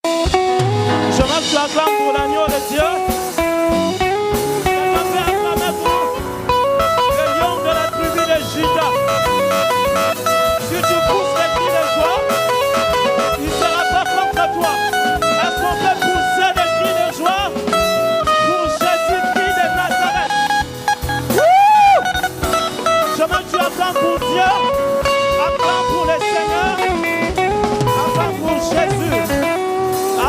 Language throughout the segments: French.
Je me suis acclamé pour l'agneau de Dieu. Je me fais acclamer pour le lion de la tribu de Juda. Si tu pousses les cris de joie, il ne sera pas contre toi. Est-ce qu'on peut pousser des cris de joie pour Jésus-Christ de Nazareth? Je me suis acclamé pour Dieu, acclamé pour le Seigneur, acclamé pour Jésus.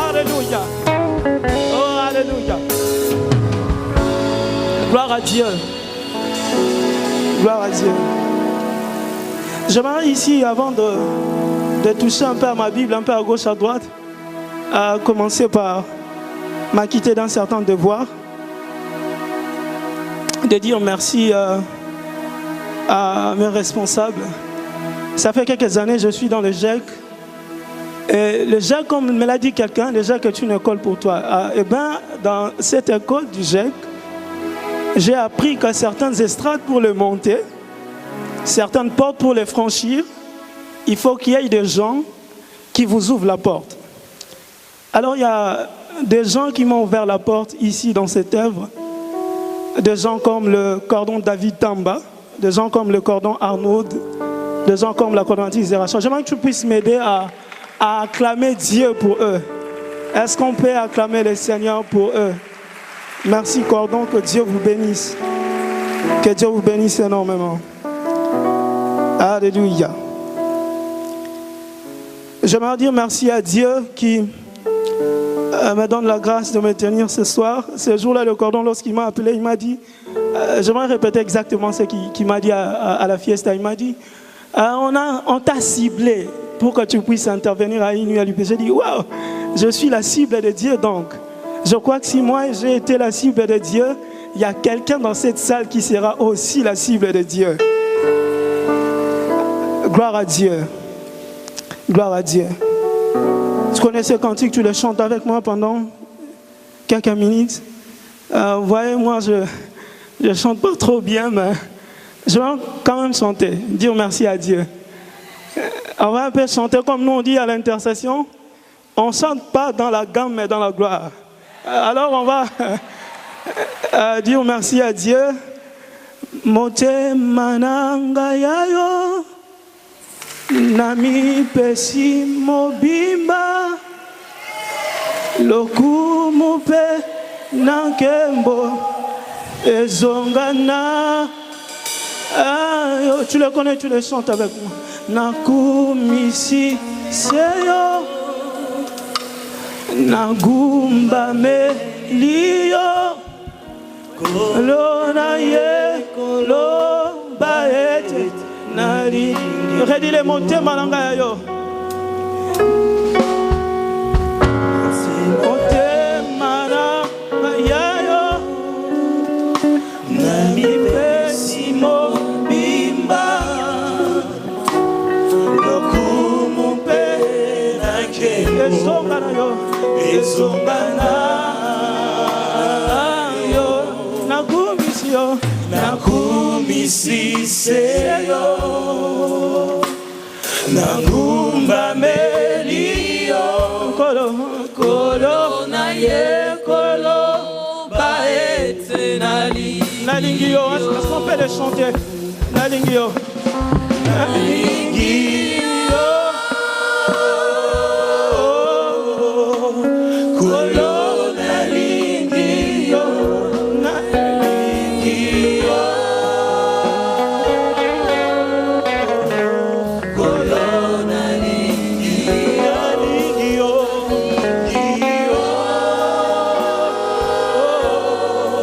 Alléluia. Oh, alléluia. Gloire à Dieu. Gloire à Dieu. J'aimerais ici, avant de toucher un peu à ma Bible, un peu à gauche, à droite, à commencer par m'acquitter d'un certain devoir, de dire merci à mes responsables. Ça fait quelques années que je suis dans le GEC. Et le GEC, comme me l'a dit quelqu'un, le GEC est une école pour toi. Et bien, dans cette école du GEC, j'ai appris qu'à certaines estrades pour le monter, certaines portes pour les franchir, il faut qu'il y ait des gens qui vous ouvrent la porte. Alors, il y a des gens qui m'ont ouvert la porte ici dans cette œuvre, des gens comme le cordon David Tamba, des gens comme le cordon Arnaud, des gens comme la coordonnatrice Zerachon. J'aimerais que tu puisses m'aider à acclamer Dieu pour eux. Est-ce qu'on peut acclamer le Seigneur pour eux? Merci cordon, que Dieu vous bénisse. Que Dieu vous bénisse énormément. Alléluia. J'aimerais dire merci à Dieu qui me donne la grâce de me tenir ce soir. Ce jour-là, le cordon, lorsqu'il m'a appelé, il m'a dit, j'aimerais répéter exactement ce qu'il m'a dit à la fiesta. Il m'a dit, on t'a ciblé pour que tu puisses intervenir à une à l'UP. J'ai dit, waouh, je suis la cible de Dieu donc. Je crois que si moi j'ai été la cible de Dieu, il y a quelqu'un dans cette salle qui sera aussi la cible de Dieu. Gloire à Dieu. Gloire à Dieu. Tu connais ce cantique, tu le chantes avec moi pendant quelques minutes. Vous voyez, moi je ne chante pas trop bien, mais je vais quand même chanter, dire merci à Dieu. On va un peu chanter comme nous on dit à l'intercession. On ne chante pas dans la gamme, mais dans la gloire. Alors on va dire merci à Dieu. Mote mananga yayo nami pesi mobimba lokumu pe nankembo ezongana. Tu le connais, tu le chantes avec moi. Nakumisi seyo Nagumba me liyo Kolona ye Kolomba ete Nari Redile monte malanga yo Monte malanga yo Nami pesimo bimba Lokumumpe nake Esongana yo Esongana yo Nakumisi yo Nakumisi seyo Nagumba melio Kolo Kolo na ye Kolo Baete nali Nalingi yo, est-ce qu'on peut le chanter? Nalingi yo Nalingi yo Kolo nalingi yo Nalingi yo Kolo nalingi yo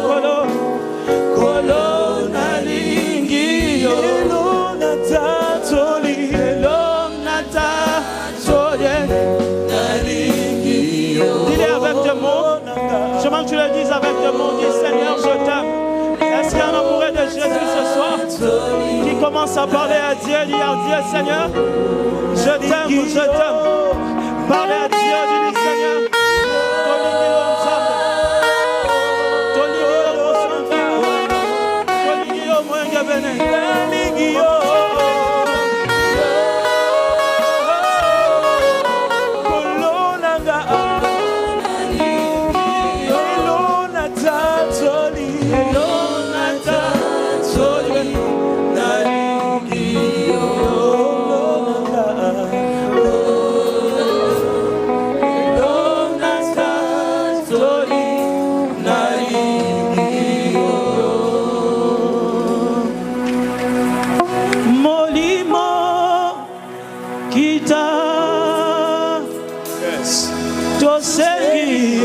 Kolo Kolo nalingi yo Tu le dises avec des mots, dis Seigneur, je t'aime. Est-ce qu'il y a un amoureux de Jésus ce soir qui commence à parler à Dieu, dire à Dieu, Seigneur, je t'aime, je t'aime. Parlez à Dieu, dis Seigneur, Tosengi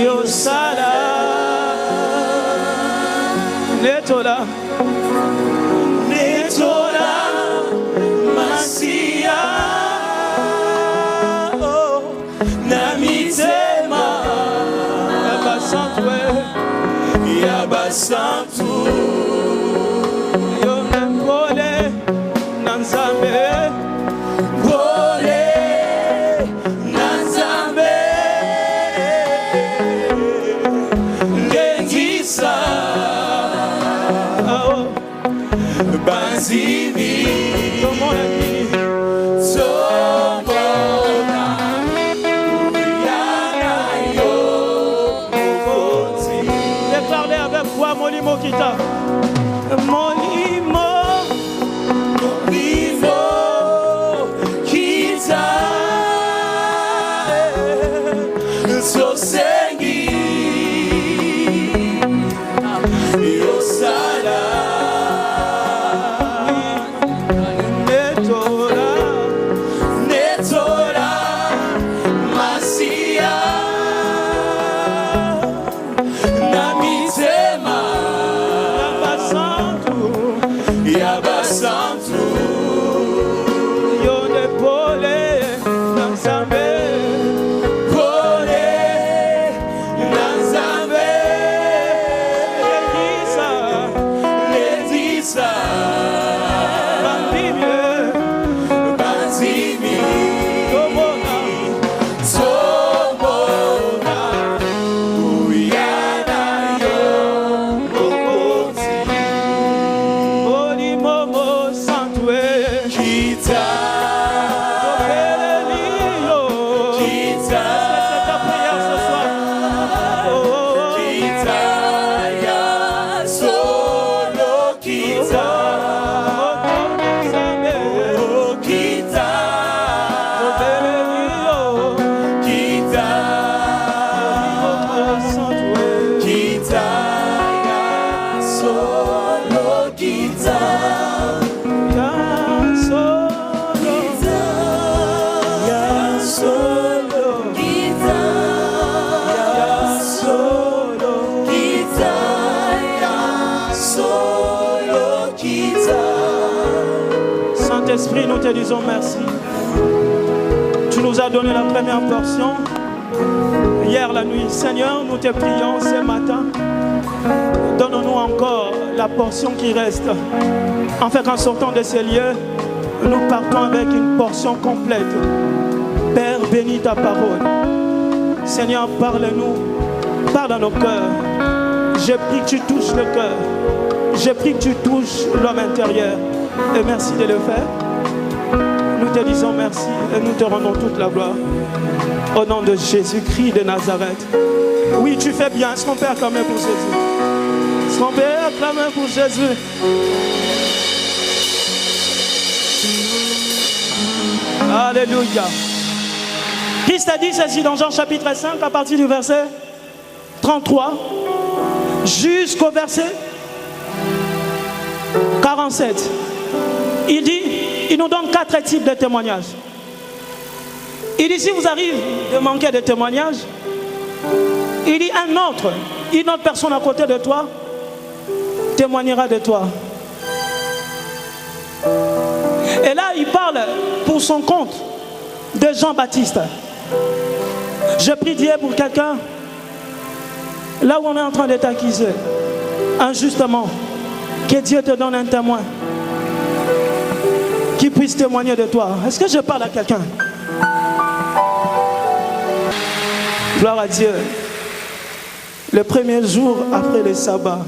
Yosala Netola Masia Oh Namitema Yabasantu Yonembole Nanzambe Déclarez avec foi Molimo Kita. Molimo Kita. Sosengi Yosala. Saint-Esprit, nous te disons merci. Tu nous as donné la première portion hier la nuit. Seigneur, nous te prions ce matin. Donne-nous encore la portion qui reste. En fait, en sortant de ces lieux, nous partons avec une portion complète. Père, bénis ta parole. Seigneur, parle-nous. Parle à nos cœurs. Je prie que tu touches le cœur. Je prie que tu touches l'homme intérieur. Et merci de le faire. Nous te disons merci et nous te rendons toute la gloire. Au nom de Jésus-Christ de Nazareth. Oui, tu fais bien. Est-ce qu'on peut acclamer pour Jésus? Est-ce qu'on peut acclamer pour Jésus? Alléluia. Christ a dit ceci dans Jean chapitre 5 à partir du verset 33 jusqu'au verset 47. Il dit, il nous donne 4 types de témoignages. Il dit, si vous arrivez de manquer de témoignages, il dit une autre personne à côté de toi témoignera de toi. Et là, il parle pour son compte de Jean-Baptiste. Je prie Dieu pour quelqu'un, là où on est en train de t'accuser, injustement, que Dieu te donne un témoin qui puisse témoigner de toi. Est-ce que je parle à quelqu'un? Gloire à Dieu. Le premier jour après le sabbat,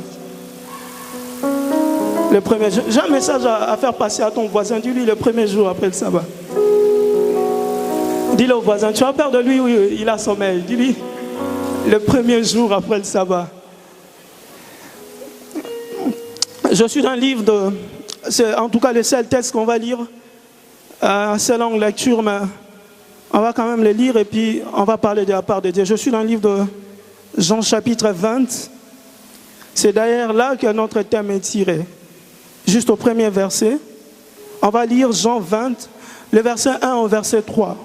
le premier jour, j'ai un message à faire passer à ton voisin. Dis-lui le premier jour après le sabbat. Dis-le au voisin, tu as peur de lui ou il a sommeil? Dis-lui le premier jour après le sabbat. Je suis dans un livre de... C'est en tout cas le seul texte qu'on va lire. C'est longue lecture, mais on va quand même le lire et puis on va parler de la part de Dieu. Je suis dans le livre de Jean chapitre 20. C'est d'ailleurs là que notre thème est tiré. Juste au premier verset. On va lire Jean 20, le verset 1 au verset 3.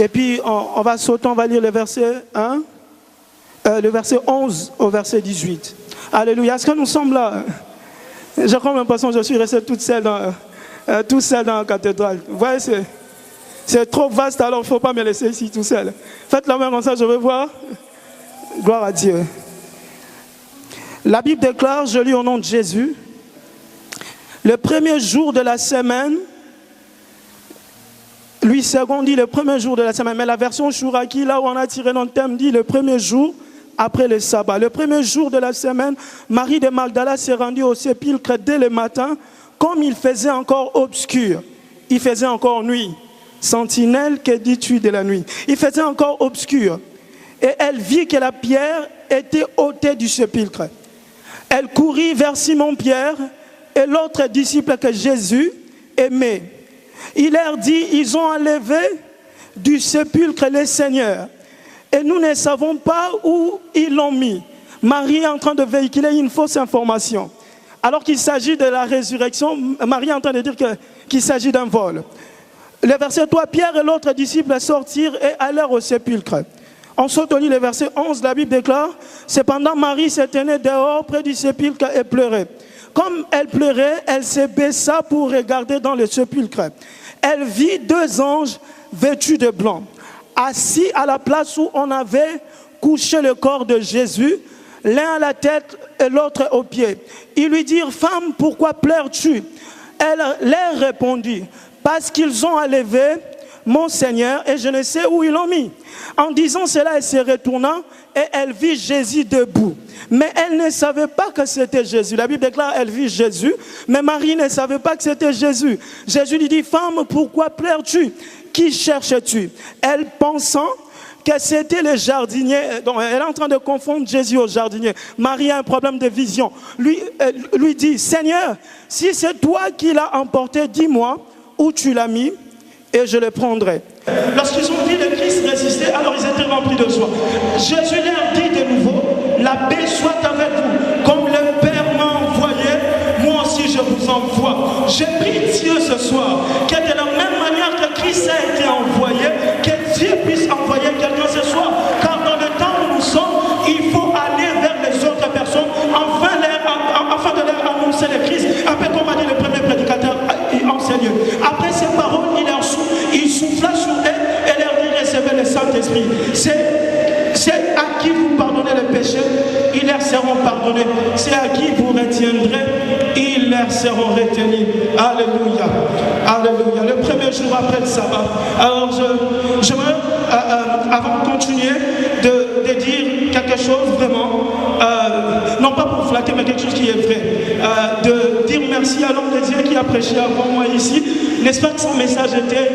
Et puis, on va sauter, on va lire le verset 1, le verset 11 au verset 18. Alléluia. Est-ce que nous sommes là? J'ai comme l'impression que je suis resté toute seule dans la cathédrale. Vous voyez, c'est trop vaste, alors il ne faut pas me laisser ici tout seul. Faites la main comme ça, je veux voir. Gloire à Dieu. La Bible déclare, je lis au nom de Jésus, le premier jour de la semaine, Louis II dit le premier jour de la semaine, mais la version Chouraki, là où on a tiré notre thème, dit le premier jour après le sabbat. Le premier jour de la semaine, Marie de Magdala s'est rendue au sépulcre dès le matin, comme il faisait encore obscur. Il faisait encore nuit. Sentinelle, que dis-tu de la nuit? Il faisait encore obscur. Et elle vit que la pierre était ôtée du sépulcre. Elle courut vers Simon-Pierre et l'autre disciple que Jésus aimait. Il leur dit, ils ont enlevé du sépulcre le Seigneur. Et nous ne savons pas où ils l'ont mis. Marie est en train de véhiculer une fausse information. Alors qu'il s'agit de la résurrection, Marie est en train de dire qu'il s'agit d'un vol. Le verset 3, Pierre et l'autre disciple sortirent et allèrent au sépulcre. On saute au lit le verset 11, la Bible déclare, cependant Marie se tenait dehors près du sépulcre et pleurait. Comme elle pleurait, elle se baissa pour regarder dans le sépulcre. Elle vit deux anges vêtus de blanc, assis à la place où on avait couché le corps de Jésus, l'un à la tête et l'autre aux pieds. Ils lui dirent, femme, pourquoi pleures-tu? Elle leur répondit, parce qu'ils ont enlevé mon Seigneur et je ne sais où ils l'ont mis. En disant cela, elle se retourna et elle vit Jésus debout. Mais elle ne savait pas que c'était Jésus. La Bible déclare elle vit Jésus, mais Marie ne savait pas que c'était Jésus. Jésus lui dit, femme, pourquoi pleures-tu? Qui cherches-tu? Elle pensant que c'était le jardinier. Donc, elle est en train de confondre Jésus au jardinier. Marie a un problème de vision. Lui dit, Seigneur, si c'est toi qui l'as emporté, dis-moi où tu l'as mis et je le prendrai. Lorsqu'ils ont vu le Christ résister, alors ils étaient remplis de joie. Jésus leur dit de nouveau, la paix soit avec vous. Comme le Père m'a envoyé, moi aussi je vous envoie. Je prie Dieu ce soir, que de la même manière que Christ a été envoyé, que Dieu puisse envoyer quelqu'un ce soir. Car dans le temps où nous sommes, il faut aller vers les autres personnes, afin de leur annoncer le Christ. Un peu comme a dit le premier prédicateur, enseigne. Après ces paroles, il souffla sur elles et leur dit, recevez le Saint-Esprit. C'est à qui vous pardonnez les péchés, ils leur seront pardonnés. C'est à qui vous retiendrez, ils leur seront retenus. Alléluia. Alléluia. Le premier jour après le sabbat. Alors, j'aimerais, avant de continuer, de dire quelque chose vraiment, non pas pour flatter, mais quelque chose qui est vrai. De dire merci à l'homme de Dieu qui a prêché avant moi ici. N'est-ce pas que son message était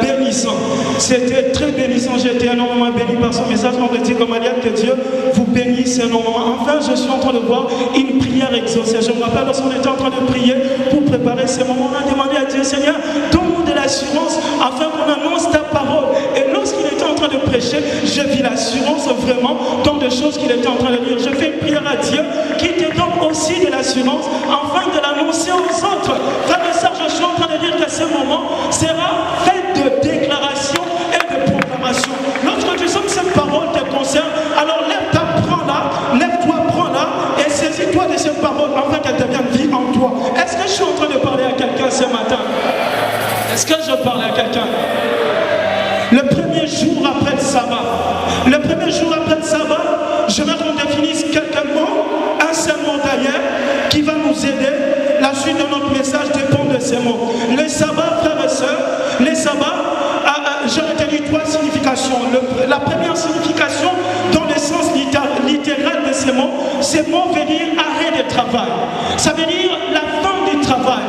bénissant? C'était très bénissant. J'ai été énormément béni par son message. On dit comme Aliane, que Dieu vous bénisse énormément. Enfin, je suis en train de voir une prière exaucée. Je me rappelle lorsqu'on était en train de prier pour préparer ce moment, on a demandé à Dieu, Seigneur, donne-nous de l'assurance afin qu'on annonce ta parole. Et lorsqu'il était en train de prêcher, je vis l'assurance vraiment dans des choses qu'il était en train de dire. Je fais une prière à Dieu qui te donne aussi de l'assurance afin de l'annoncer aux autres. Frère et sœur, je suis en train de dire que ce moment sera fait de déclaration et de proclamation. Lorsque tu sens que cette parole te concerne, alors lève-toi, prends-la et saisis-toi de cette parole afin qu'elle devienne vie en toi. Est-ce que je suis en train de parler à quelqu'un ce matin? Est-ce que je parle à quelqu'un? Le premier jour après le sabbat. Le premier jour après le sabbat, je vais qu'on définisse quelques mots, un seul mot d'ailleurs, qui va nous aider. La suite de notre message dépend de ces mots. Le sabbat, frères et sœurs, le sabbat, j'ai retenu trois significations. La première signification, dans le sens littéral de ces mots veut dire arrêt de travail. Ça veut dire la fin du travail,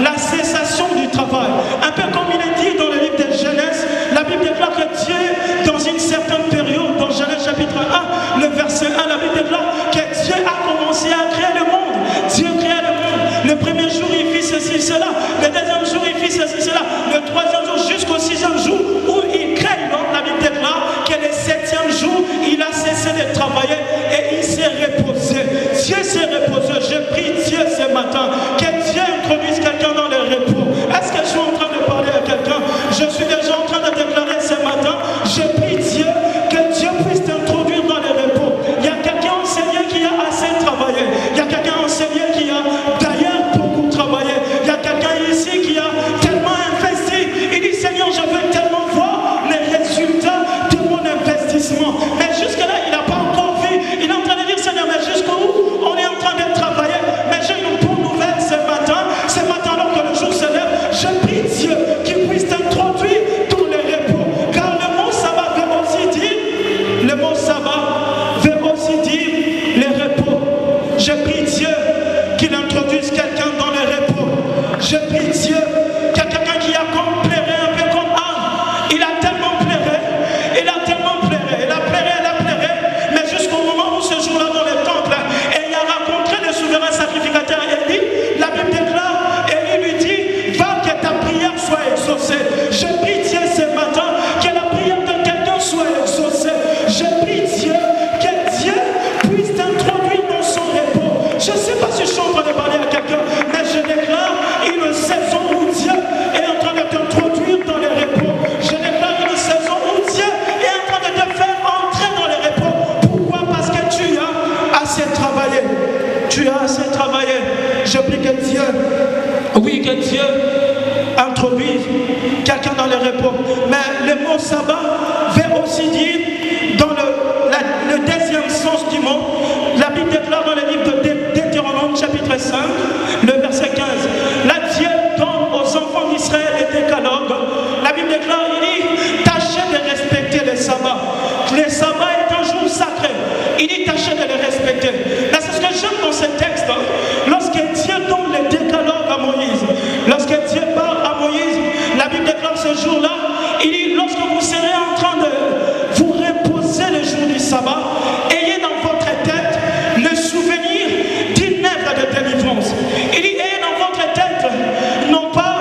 la cessation du travail. Un peu comme il est dit dans le livre de Genèse, la Bible déclare que Dieu, dans une certaine période, dans Genèse chapitre 1, le verset 1, la Bible déclare que Dieu a commencé à créer le monde. Dieu créa le monde. Le premier jour, il fit ceci, cela. Le deuxième jour, il fit ceci, cela. Le troisième jour, jusqu'au sixième jour, où il crée l'homme, la Bible déclare que le septième jour, il a cessé de travailler et il s'est reposé. Dieu s'est reposé. Je prie Dieu ce matin, que Dieu introduise quelqu'un dans le repos. Est-ce que je suis en train de parler à quelqu'un? Je suis déjà en train de déclarer ce matin repos. Mais le mot sabbat veut aussi dire, dans le deuxième sens du mot, la Bible déclare dans le livre de Deutéronome chapitre 5, le verset 15, là Dieu donne aux enfants d'Israël le décalogue. La Bible déclare, il dit, tâchez de respecter le sabbat. Le sabbat est un jour sacré. Il dit, tâchez de le respecter. Là, c'est ce que j'aime dans ce texte. Lorsque Dieu donne le décalogue à Moïse, lorsque Dieu parle à Moïse, la Bible déclare ce jour-là, il dit, lorsque vous serez en train de vous reposer le jour du sabbat, ayez dans votre tête le souvenir d'une œuvre de délivrance. Il dit, ayez dans votre tête, non pas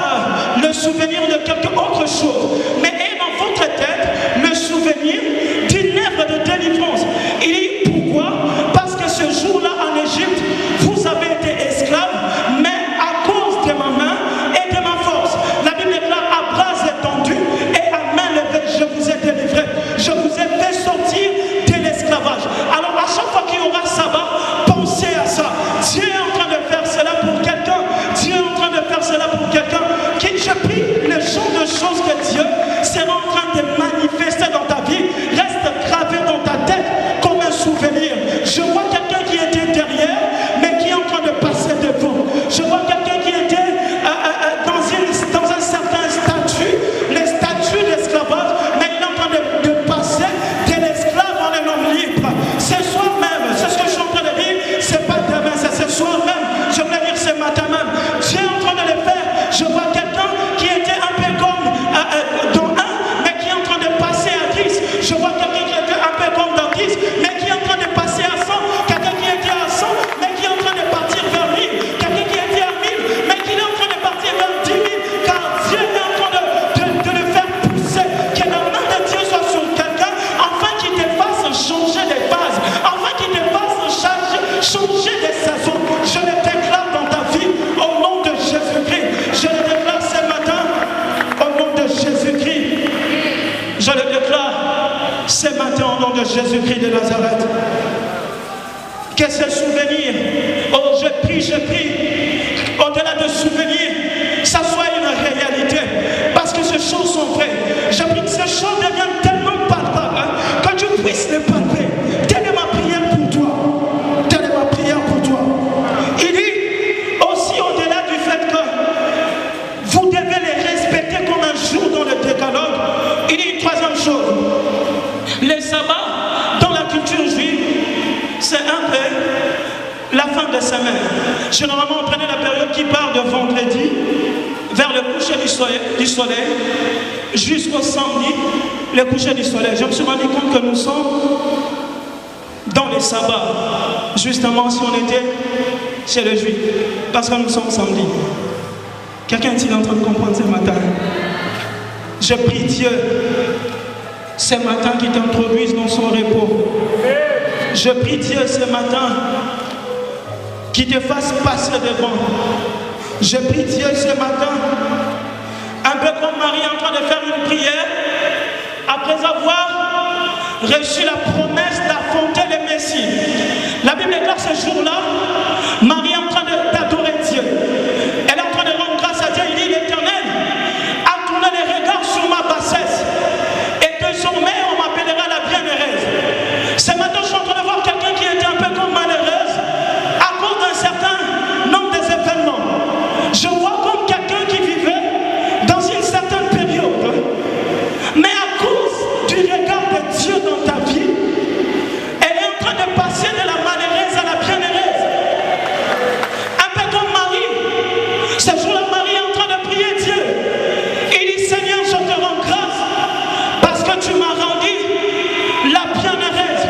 le souvenir de quelque autre chose, mais ayez dans votre tête le souvenir d'une œuvre de délivrance. Il dit, pourquoi? Parce que ce jour-là en Égypte, vous avez été esclaves, mais à cause de ma main et de ma force. La Bible déclare, à bras étendus et à main levée, je vous ai délivré. Je vous ai fait sortir de l'esclavage. Alors à chaque fois qu'il y aura sabbat, pensez à ça. Dieu est en train de faire cela pour quelqu'un. Dieu est en train de faire cela pour quelqu'un. Je prie, le genre de choses que Dieu sera en train de manifester dans ta vie reste gravé dans ta tête comme un souvenir. Je vois quelqu'un qui était derrière, mais qui est en train de passer devant. Je vois quelqu'un qui était dans un certain statut, le statut d'esclavage, mais il est en train de passer de l'esclave en un homme libre. Ce soir même, c'est ce que je suis en train de dire, c'est pas demain, c'est ce soir même, je voulais dire ce matin même. Dieu est en train de le faire. Je vois quelqu'un qui était un peu comme dans 1, mais qui est en train de passer à 10. Je vois quelqu'un qui était un peu comme dans 10, mais qui est en train de passer à 100. Quelqu'un qui était à 100, mais qui est en train de partir vers 1000. Quelqu'un qui était à 1000, mais qui est en train de partir vers 10 000. Car Dieu est en train de le faire pousser. Que la main de Dieu soit sur quelqu'un, afin qu'il te fasse changer de phase, afin qu'il te fasse changer de saison. Je le déclare dans ta vie au nom de Jésus-Christ. Je le déclare ce matin au nom de Jésus-Christ. Je le déclare ce matin au nom de Jésus-Christ de Nazareth. Que ce souvenir, oh je prie, au-delà de souvenirs, ça soit une réalité. Parce que ces choses sont vraies. Je prie que ces choses deviennent tellement palpables que tu puisses les palper. Telle est ma prière pour toi. Telle est ma prière pour toi. Il dit aussi au-delà du fait que vous devez les respecter comme un jour dans le décalogue. Il dit une troisième chose. Les sabbats, dans la culture juive, c'est un peu la fin de semaine. Généralement, on prenait la période qui part de vendredi vers le coucher du soleil jusqu'au samedi, le coucher du soleil. Je me suis rendu compte que nous sommes dans les sabbats, justement si on était chez les Juifs, parce que nous sommes samedi. Quelqu'un est-il en train de comprendre ce matin? Je prie Dieu ce matin qu'il t'introduise dans son repos. Je prie Dieu ce matin qu'il te fasse passer devant. Je prie Dieu ce matin, un peu comme Marie en train de faire une prière, après avoir reçu la promesse d'affronter le Messie. La Bible déclare ce jour-là, Marie est en train d'adorer Dieu. Elle est en train de rendre grâce à Dieu. Il dit, l'Éternel a tourné les regards sur ma bassesse. Et désormais, on m'appellera la bienheureuse. Ce matin, je suis en train de voir quelqu'un qui était un peu comme malheureuse à cause d'un certain nombre d'événements. Je vois comme quelqu'un qui vivait dans une certaine période. Mais à cause du regard de Dieu dans ta vie, elle est en train de passer de la malheureuse à la bienheureuse. Un peu comme Marie. Ce jour-là, Marie est en train de prier Dieu. Il dit, Seigneur, je te rends grâce parce que tu m'as rendu la bienheureuse.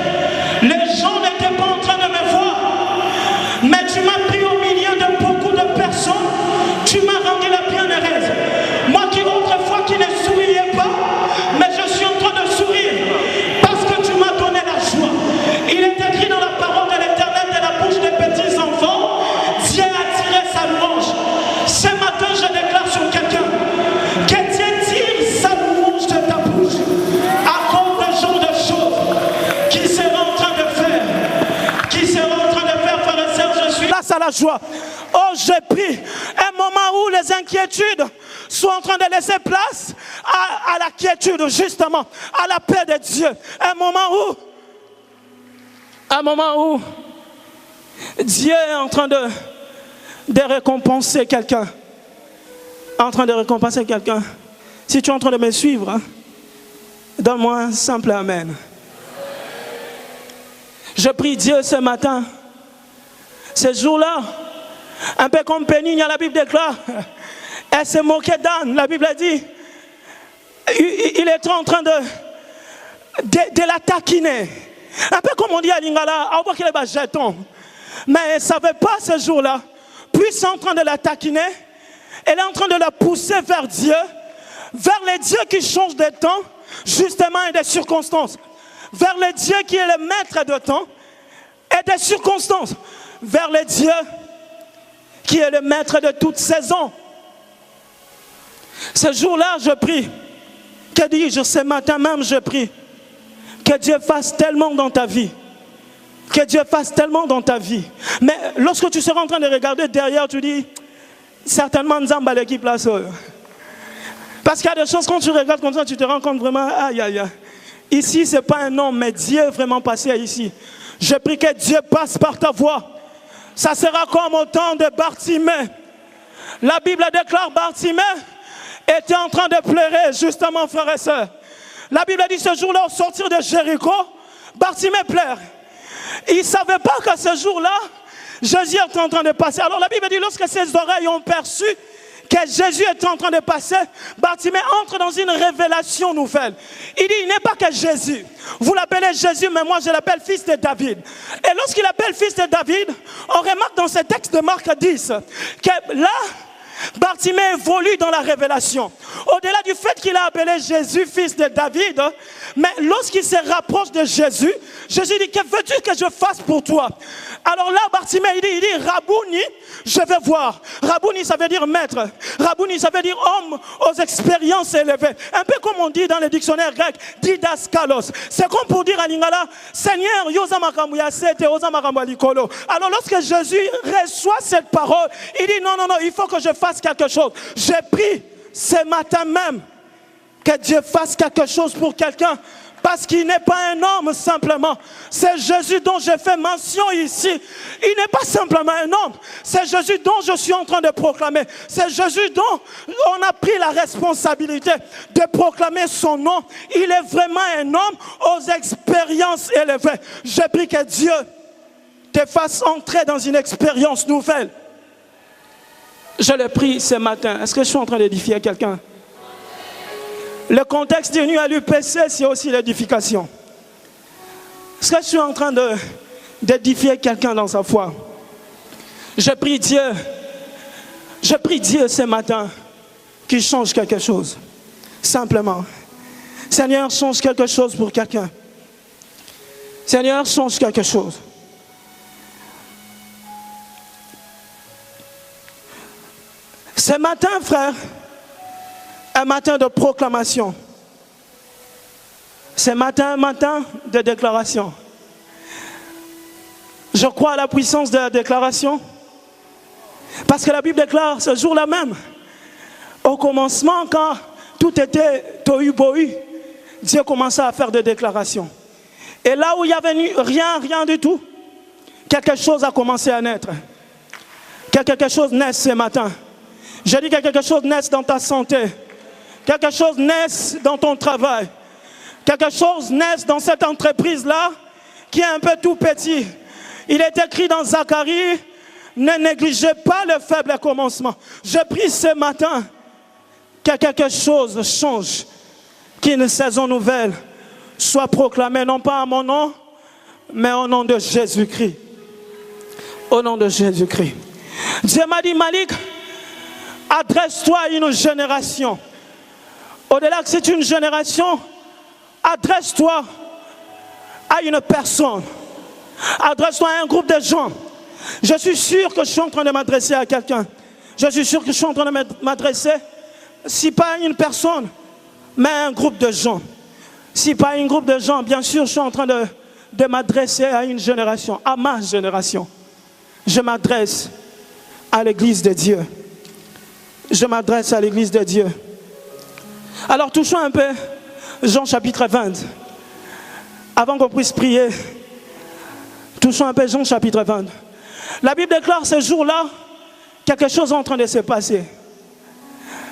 Les gens n'étaient pas en train de me voir, mais tu m'as pris au milieu de beaucoup de personnes. Tu m'as rendu la bienheureuse. Moi qui autrefois qui ne souriais pas, mais je suis en train de sourire parce que tu m'as donné la joie. Il est écrit dans la parole de l'Éternel de la bouche des petits enfants, Dieu a tiré sa louange. Ce matin, je déclare sur quelqu'un que Dieu tire sa louange de ta bouche à cause de genre de choses qui sera en train de faire, frère et sœur, je suis place à la joie. Oh, j'ai pris un moment où les inquiétudes sont en train de laisser place à la quiétude, justement, à la paix de Dieu. Un moment où Dieu est en train de récompenser quelqu'un. En train de récompenser quelqu'un. Si tu es en train de me suivre, hein, donne-moi un simple amen. Je prie Dieu ce matin, ce jour-là, un peu comme Pénigne, la Bible déclare, elle s'est moquée d'Anne. La Bible a dit, il est en train de la taquiner. Un peu comme on dit à Lingala, on voit qu'il est bas jeton. Mais elle ne savait pas ce jour-là. Puis c'est en train de la taquiner, elle est en train de la pousser vers Dieu, vers les dieux qui changent de temps, justement, et des circonstances. Vers le Dieu qui est le maître de temps et des circonstances. Vers le Dieu qui est le maître de toute saison. Ce jour-là, je prie. Que dis-je? Ce matin même, je prie. Que Dieu fasse tellement dans ta vie. Que Dieu fasse tellement dans ta vie. Mais lorsque tu seras en train de regarder derrière, tu dis, certainement, Nzamba l'équipe là seule. Parce qu'il y a des choses, quand tu regardes comme ça, tu te rends compte vraiment, aïe, aïe, aïe. Ici, ce n'est pas un homme, mais Dieu est vraiment passé ici. Je prie que Dieu passe par ta voix. Ça sera comme au temps de Bartimée. La Bible déclare Bartimée était en train de pleurer, justement, frères et sœurs. La Bible dit ce jour-là, au sortir de Jéricho, Bartimée pleure. Il ne savait pas que ce jour-là, Jésus était en train de passer. Alors la Bible dit, lorsque ses oreilles ont perçu que Jésus est en train de passer, Bartimée entre dans une révélation nouvelle. Il dit, il n'est pas que Jésus. Vous l'appelez Jésus, mais moi je l'appelle fils de David. Et lorsqu'il appelle fils de David, on remarque dans ce texte de Marc 10, que là, Bartimée évolue dans la révélation. Au-delà du fait qu'il a appelé Jésus fils de David, mais lorsqu'il se rapproche de Jésus, Jésus dit, que veux-tu que je fasse pour toi? Alors là, Bartimée, il dit, Rabouni, je vais voir. Rabouni, ça veut dire maître. Rabouni, ça veut dire homme aux expériences élevées. Un peu comme on dit dans le dictionnaire grec, didaskalos. C'est comme pour dire à Lingala, Seigneur, yoza makambu ya sete, yoza makambu ya likolo. Alors lorsque Jésus reçoit cette parole, il dit, non, il faut que je fasse quelque chose. J'ai pris ce matin même que Dieu fasse quelque chose pour quelqu'un. Parce qu'il n'est pas un homme simplement. C'est Jésus dont j'ai fait mention ici. Il n'est pas simplement un homme. C'est Jésus dont je suis en train de proclamer. C'est Jésus dont on a pris la responsabilité de proclamer son nom. Il est vraiment un homme aux expériences élevées. Je prie que Dieu te fasse entrer dans une expérience nouvelle. Je le prie ce matin. Est-ce que je suis en train d'édifier quelqu'un? Le contexte venu à l'UPC, c'est aussi l'édification. Est-ce que je suis en train d'édifier quelqu'un dans sa foi? Je prie Dieu ce matin qu'il change quelque chose. Simplement. Seigneur, change quelque chose pour quelqu'un. Seigneur, change quelque chose. Ce matin, frère, un matin de proclamation. Ce matin, un matin de déclaration. Je crois à la puissance de la déclaration. Parce que la Bible déclare ce jour-là même, au commencement, quand tout était tohu-bohu, Dieu commençait à faire des déclarations. Et là où il n'y avait rien du tout, quelque chose a commencé à naître. Quelque chose naît ce matin. Je dis que quelque chose naît dans ta santé. Quelque chose naisse dans ton travail. Quelque chose naisse dans cette entreprise-là qui est un peu tout petit. Il est écrit dans Zacharie, ne négligez pas le faible commencement. Je prie ce matin que quelque chose change, qu'une saison nouvelle soit proclamée, non pas à mon nom, mais au nom de Jésus-Christ. Au nom de Jésus-Christ. Dieu m'a dit, Malik, adresse-toi à une génération. Au-delà que c'est une génération, adresse-toi à une personne. Adresse-toi à un groupe de gens. Je suis sûr que je suis en train de m'adresser à quelqu'un. Je suis sûr que je suis en train de m'adresser, si pas à une personne, mais à un groupe de gens. Si pas à un groupe de gens, bien sûr, je suis en train de m'adresser à une génération, à ma génération. Je m'adresse à l'église de Dieu. Je m'adresse à l'église de Dieu. Alors touchons un peu Jean chapitre 20. Avant qu'on puisse prier, touchons un peu Jean chapitre 20. La Bible déclare ce jour-là, quelque chose est en train de se passer.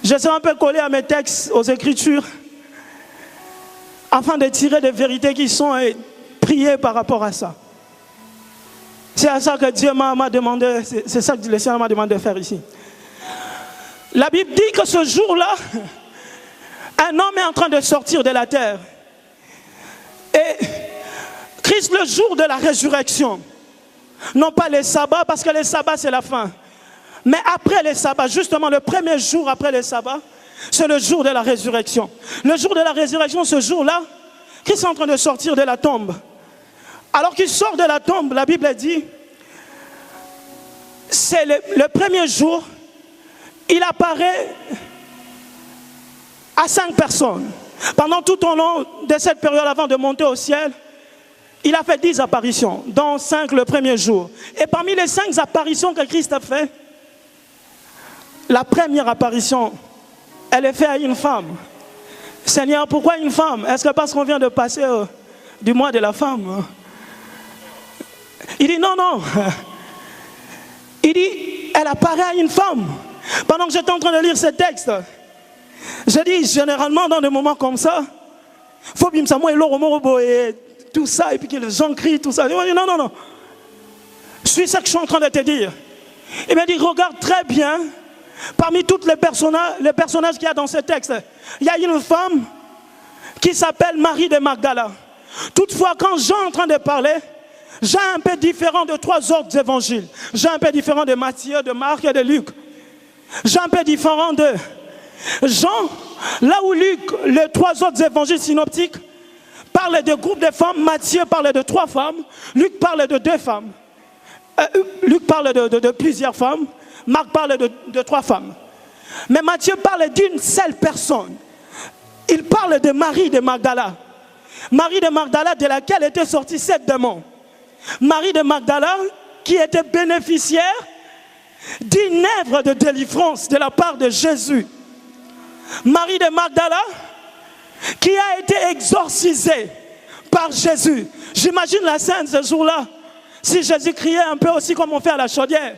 Je serai un peu collé à mes textes, aux Écritures, afin de tirer des vérités qui sont et prier par rapport à ça. C'est à ça que Dieu m'a demandé, c'est ça que le Seigneur m'a demandé de faire ici. La Bible dit que ce jour-là, un homme est en train de sortir de la terre. Et Christ, le jour de la résurrection, non pas les sabbats, parce que les sabbats c'est la fin. Mais après les sabbats, justement le premier jour après les sabbats, c'est le jour de la résurrection. Le jour de la résurrection, ce jour-là, Christ est en train de sortir de la tombe. Alors qu'il sort de la tombe, la Bible dit, c'est le premier jour, il apparaît à 5 personnes. Pendant tout au long de cette période avant de monter au ciel, il a fait 10 apparitions, dont 5 le premier jour. Et parmi les 5 apparitions que Christ a fait, la première apparition, elle est faite à une femme. Seigneur, pourquoi une femme? Est-ce que parce qu'on vient de passer du mois de la femme? Il dit non, non. Il dit, elle apparaît à une femme. Pendant que j'étais en train de lire ce texte, je dis, généralement dans des moments comme ça, il faut bien savoir et tout ça, et puis que les gens crient, tout ça. Il dit, non, non, non. Suis ce que je suis en train de te dire. Il m'a dit, regarde très bien, parmi tous les personnages qu'il y a dans ce texte, il y a une femme qui s'appelle Marie de Magdala. Toutefois, quand Jean est en train de parler, Jean est un peu différent de 3 autres évangiles. Jean est un peu différent de Matthieu, de Marc et de Luc. Jean est un peu différent de Jean, là où Luc, les 3 autres évangiles synoptiques, parlent de groupes de femmes. Matthieu parle de 3 femmes. Luc parle de 2 femmes. Luc parle de plusieurs femmes. Marc parle de 3 femmes. Mais Matthieu parle d'une seule personne. Il parle de Marie de Magdala. Marie de Magdala de laquelle étaient sortis 7 démons. Marie de Magdala qui était bénéficiaire d'une œuvre de délivrance de la part de Jésus. Marie de Magdala qui a été exorcisée par Jésus. J'imagine la scène ce jour-là. Si Jésus criait un peu aussi comme on fait à la chaudière.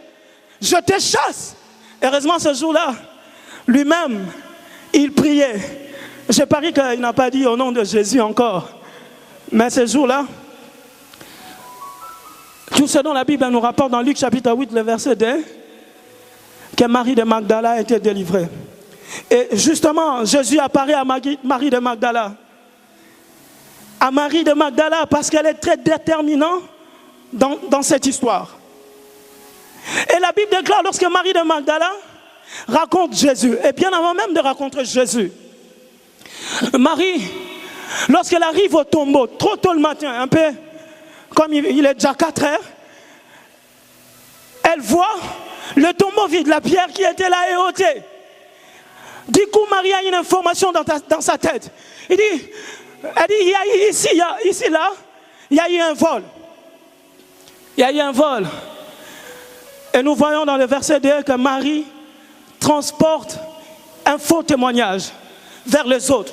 Je te chasse. Heureusement ce jour-là, lui-même, il priait. Je parie qu'il n'a pas dit au nom de Jésus encore. Mais ce jour-là, tout ce dont la Bible nous rapporte dans Luc chapitre 8, le verset 2, que Marie de Magdala a été délivrée. Et justement, Jésus apparaît à Marie de Magdala. À Marie de Magdala parce qu'elle est très déterminante dans cette histoire. Et la Bible déclare lorsque Marie de Magdala raconte Jésus, et bien avant même de raconter Jésus, Marie, lorsqu'elle arrive au tombeau, trop tôt le matin, un peu comme il est déjà 4 heures, elle voit le tombeau vide, la pierre qui était là est ôtée. Du coup, Marie a une information dans sa tête. Elle dit, il y a ici, là, il y a eu un vol. Il y a eu un vol. Et nous voyons dans le verset 2 que Marie transporte un faux témoignage vers les autres.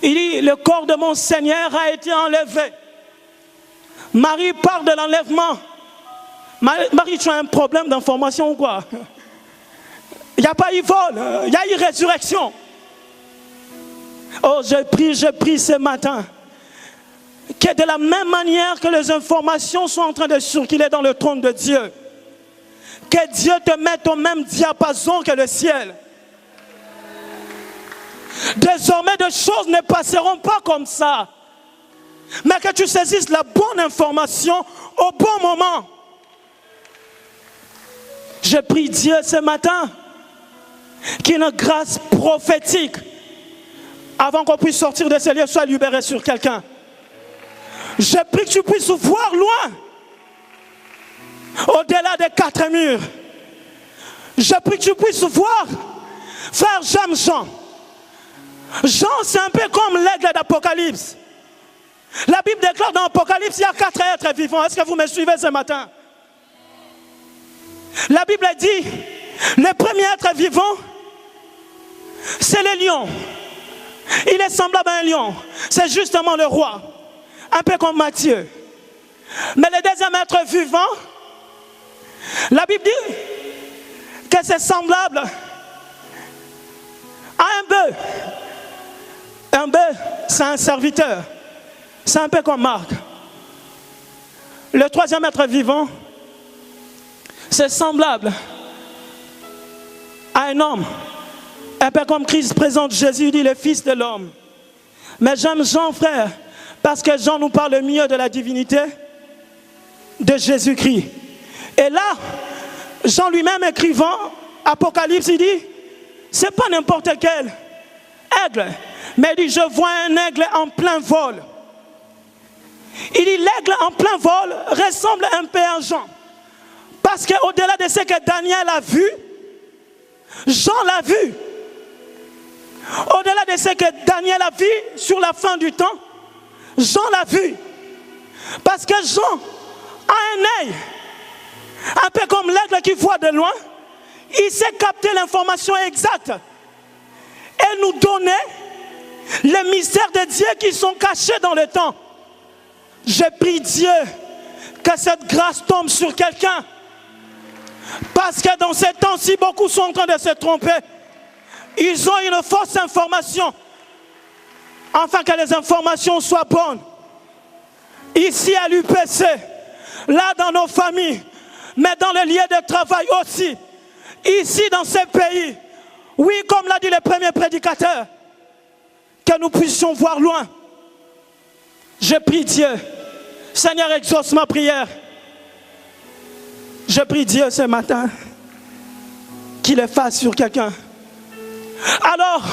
Il dit, le corps de mon Seigneur a été enlevé. Marie parle de l'enlèvement. Marie, tu as un problème d'information ou quoi? Il n'y a pas eu vol, il y a eu résurrection. Oh, je prie ce matin que de la même manière que les informations sont en train de circuler dans le trône de Dieu, que Dieu te mette au même diapason que le ciel. Désormais, des choses ne passeront pas comme ça. Mais que tu saisisses la bonne information au bon moment. Je prie Dieu ce matin qu'une grâce prophétique, avant qu'on puisse sortir de ces lieux, soit libérée sur quelqu'un. Je prie que tu puisses voir loin, au-delà des 4 murs. Je prie que tu puisses voir, frère, j'aime Jean. Jean, c'est un peu comme l'aigle d'Apocalypse. La Bible déclare dans Apocalypse, il y a 4 êtres vivants. Est-ce que vous me suivez ce matin? La Bible dit, le premier être vivant, c'est le lion. Il est semblable à un lion. C'est justement le roi. Un peu comme Matthieu. Mais le deuxième être vivant, la Bible dit que c'est semblable à un bœuf. Un bœuf, c'est un serviteur. C'est un peu comme Marc. Le troisième être vivant, c'est semblable à un homme. Un peu comme Christ présente Jésus, dit le Fils de l'homme. Mais j'aime Jean, frère, parce que Jean nous parle mieux de la divinité de Jésus-Christ. Et là, Jean lui-même écrivant, Apocalypse, il dit, c'est pas n'importe quel aigle, mais il dit, je vois un aigle en plein vol. Il dit, l'aigle en plein vol ressemble un peu à Jean. Parce qu'au-delà de ce que Daniel a vu, Jean l'a vu. Au-delà de ce que Daniel a vu sur la fin du temps, Jean l'a vu. Parce que Jean a un œil, un peu comme l'aigle qui voit de loin. Il sait capter l'information exacte et nous donner les mystères de Dieu qui sont cachés dans le temps. Je prie Dieu que cette grâce tombe sur quelqu'un. Parce que dans ces temps-ci, beaucoup sont en train de se tromper. Ils ont une fausse information. Afin que les informations soient bonnes. Ici à l'UPC, là dans nos familles, mais dans les lieux de travail aussi. Ici dans ces pays. Oui, comme l'a dit le premier prédicateur, que nous puissions voir loin. Je prie Dieu. Seigneur, exauce ma prière. Je prie Dieu ce matin qu'il efface sur quelqu'un. Alors,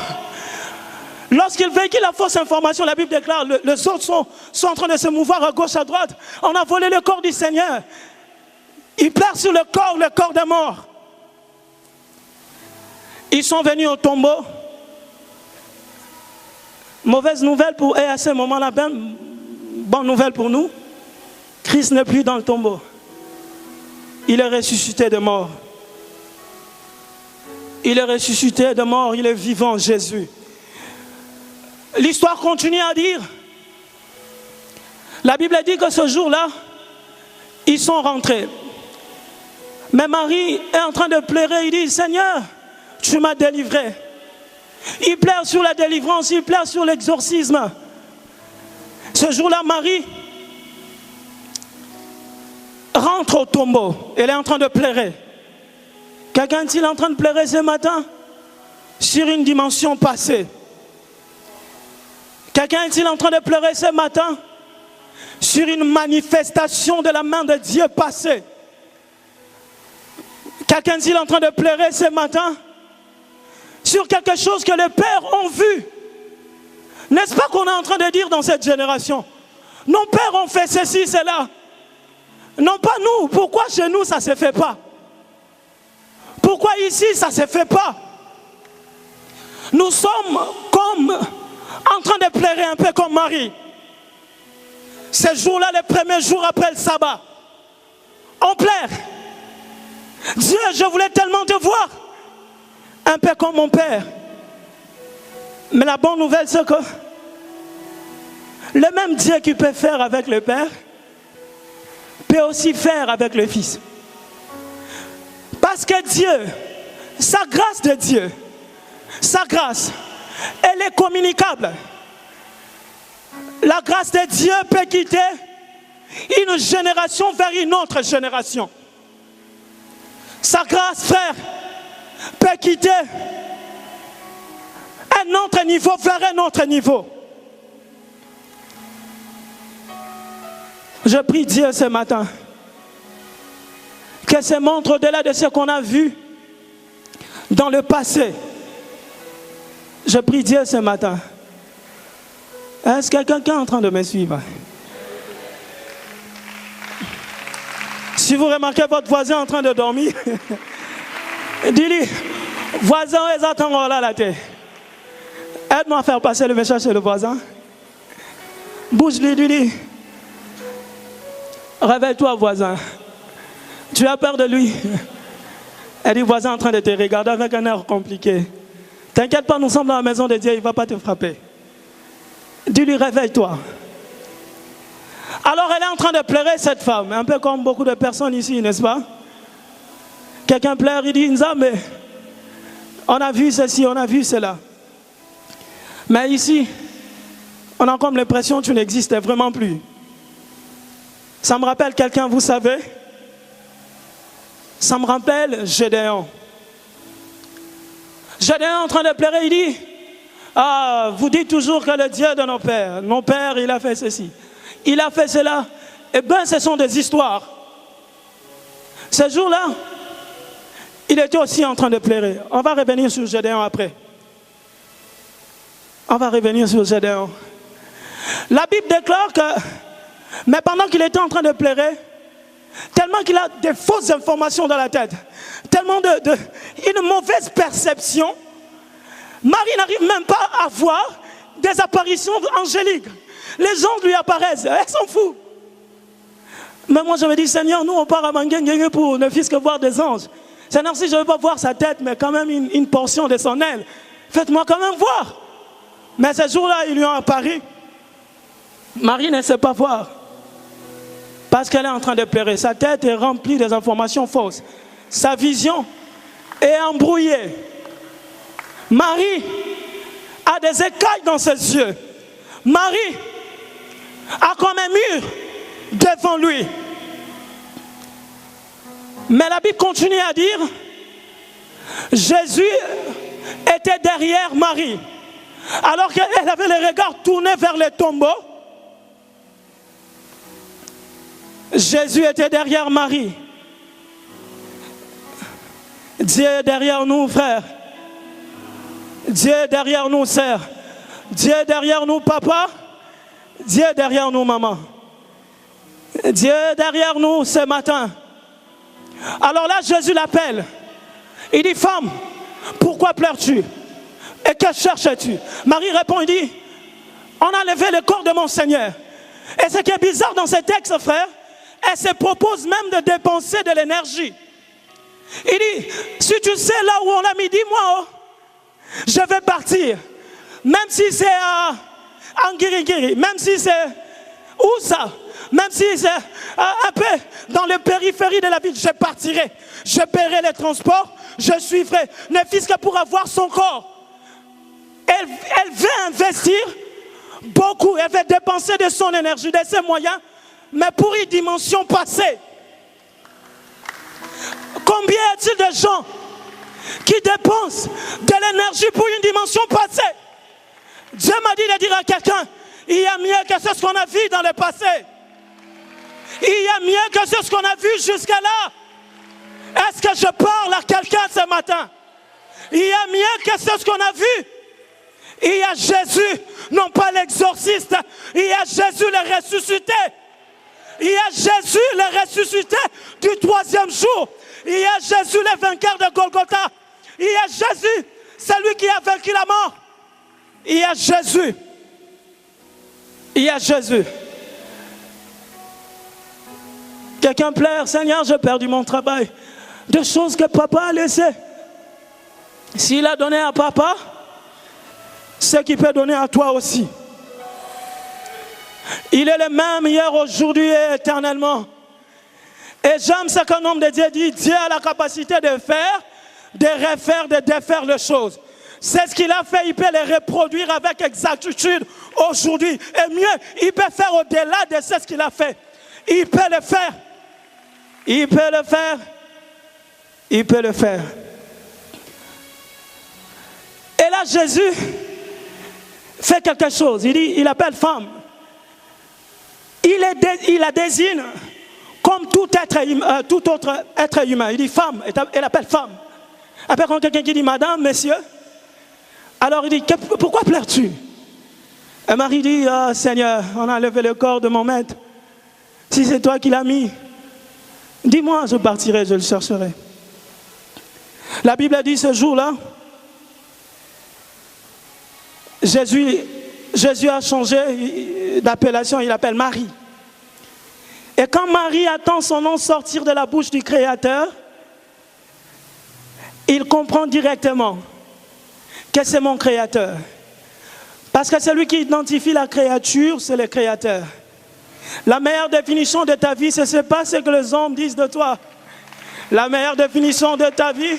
lorsqu'il véhicule la fausse information, la Bible déclare, les autres sont en train de se mouvoir à gauche, à droite. On a volé le corps du Seigneur. Ils pleurent sur le corps des morts. Ils sont venus au tombeau. Mauvaise nouvelle pour eux à ce moment-là, bonne nouvelle pour nous. Christ n'est plus dans le tombeau. Il est ressuscité de mort. Il est ressuscité de mort, il est vivant, Jésus. L'histoire continue à dire, la Bible dit que ce jour-là, ils sont rentrés. Mais Marie est en train de pleurer, il dit, Seigneur, tu m'as délivré. Il pleure sur la délivrance, il pleure sur l'exorcisme. Ce jour-là, Marie rentre au tombeau. Elle est en train de pleurer. Quelqu'un est-il en train de pleurer ce matin? Sur une dimension passée. Quelqu'un est-il en train de pleurer ce matin? Sur une manifestation de la main de Dieu passée. Quelqu'un est-il en train de pleurer ce matin? Sur quelque chose que les pères ont vu. N'est-ce pas qu'on est en train de dire dans cette génération? Nos pères ont fait ceci, cela. Non pas nous. Pourquoi chez nous ça ne se fait pas? Pourquoi ici ça ne se fait pas? Nous sommes comme en train de pleurer un peu comme Marie. Ce jour-là, le premier jour après le sabbat, on pleure. Dieu, je voulais tellement te voir. Un peu comme mon père. Mais la bonne nouvelle, c'est que le même Dieu qui peut faire avec le Père peut aussi faire avec le Fils. Parce que Dieu, sa grâce de Dieu, sa grâce, elle est communicable. La grâce de Dieu peut quitter une génération vers une autre génération. Sa grâce, frère, peut quitter un autre niveau vers un autre niveau. Je prie Dieu ce matin que se montre au-delà de ce qu'on a vu dans le passé. Je prie Dieu ce matin. Est-ce que quelqu'un est en train de me suivre? Si vous remarquez votre voisin en train de dormir, dis-lui, voisin, ils attendent là la tête. Aide-moi à faire passer le message chez le voisin. Bouge-lui, dis-lui. Réveille-toi, voisin. Tu as peur de lui. Elle dit, voisin en train de te regarder avec un air compliqué. T'inquiète pas, nous sommes dans la maison de Dieu, il ne va pas te frapper. Dis-lui, réveille-toi. Alors elle est en train de pleurer, cette femme, un peu comme beaucoup de personnes ici, n'est-ce pas? Quelqu'un pleure, il dit, Nzambe, on a vu ceci, on a vu cela. Mais ici, on a comme l'impression que tu n'existais vraiment plus. Ça me rappelle quelqu'un, vous savez? Ça me rappelle Gédéon. Gédéon en train de pleurer, il dit, ah, vous dites toujours que le Dieu de nos pères, il a fait ceci, il a fait cela. Eh bien, ce sont des histoires. Ce jour-là, il était aussi en train de pleurer. On va revenir sur Gédéon après. On va revenir sur Gédéon. La Bible déclare que, mais pendant qu'il était en train de pleurer, tellement qu'il a des fausses informations dans la tête, tellement une mauvaise perception, Marie n'arrive même pas à voir des apparitions angéliques. Les anges lui apparaissent, elle s'en fout. Mais moi je me dis, Seigneur, nous on part à Manguengue pour ne fût-ce que voir des anges. Seigneur, si je ne veux pas voir sa tête, mais quand même une portion de son aile, faites-moi quand même voir. Mais ce jour-là, ils lui ont apparu. Marie ne sait pas voir. Parce qu'elle est en train de pleurer. Sa tête est remplie des informations fausses. Sa vision est embrouillée. Marie a des écailles dans ses yeux. Marie a comme un mur devant lui. Mais la Bible continue à dire, Jésus était derrière Marie. Alors qu'elle avait les regards tournés vers les tombeaux, Jésus était derrière Marie. Dieu est derrière nous, frères. Dieu est derrière nous, sœurs. Dieu est derrière nous, papa. Dieu est derrière nous, maman. Dieu est derrière nous ce matin. Alors là, Jésus l'appelle. Il dit, femme, pourquoi pleures-tu? Et que cherches-tu? Marie répond, il dit, on a levé le corps de mon Seigneur. Et ce qui est bizarre dans ce texte, frère, elle se propose même de dépenser de l'énergie. Il dit, si tu sais là où on l'a mis, dis-moi, oh, je vais partir. Même si c'est à Anguiriguiri, même si c'est où ça, même si c'est un peu dans les périphéries de la ville, je partirai. Je paierai les transports, je suivrai, ne fût-ce que pour avoir son corps. Elle veut investir beaucoup, elle veut dépenser de son énergie, de ses moyens, mais pour une dimension passée. Combien y a-t-il de gens qui dépensent de l'énergie pour une dimension passée? Dieu m'a dit de dire à quelqu'un, il y a mieux que ce qu'on a vu dans le passé. Il y a mieux que ce qu'on a vu jusqu'à là. Est-ce que je parle à quelqu'un ce matin? Il y a mieux que ce qu'on a vu. Il y a Jésus, non pas l'exorciste. Il y a Jésus le ressuscité. Il y a Jésus le ressuscité du 3e jour. Il y a Jésus le vainqueur de Golgotha. Il y a Jésus, celui qui a vaincu la mort. Il y a Jésus. Il y a Jésus. Quelqu'un pleure, Seigneur, j'ai perdu mon travail. Des choses que papa a laissées. S'il a donné à papa, ce qu'il peut donner à toi aussi. Il est le même hier, aujourd'hui et éternellement. Et j'aime ce qu'un homme de Dieu dit, Dieu a la capacité de faire, de refaire, de défaire les choses. C'est ce qu'il a fait, il peut les reproduire avec exactitude aujourd'hui. Et mieux, il peut faire au-delà de ce qu'il a fait. Il peut le faire. Il peut le faire. Il peut le faire. Et là, Jésus fait quelque chose. Il dit, il appelle femme. Il la désigne comme tout autre être humain. Il dit femme, il appelle femme. Après, quand quelqu'un qui dit madame, monsieur, alors il dit, pourquoi pleures-tu? Et Marie dit, ah, Seigneur, on a levé le corps de mon maître. Si c'est toi qui l'as mis, dis-moi, je partirai, je le chercherai. La Bible dit ce jour-là, Jésus a changé d'appellation, il l'appelle Marie. Et quand Marie attend son nom sortir de la bouche du Créateur, il comprend directement que c'est mon Créateur. Parce que celui qui identifie la créature, c'est le Créateur. La meilleure définition de ta vie, ce n'est pas ce que les hommes disent de toi. La meilleure définition de ta vie,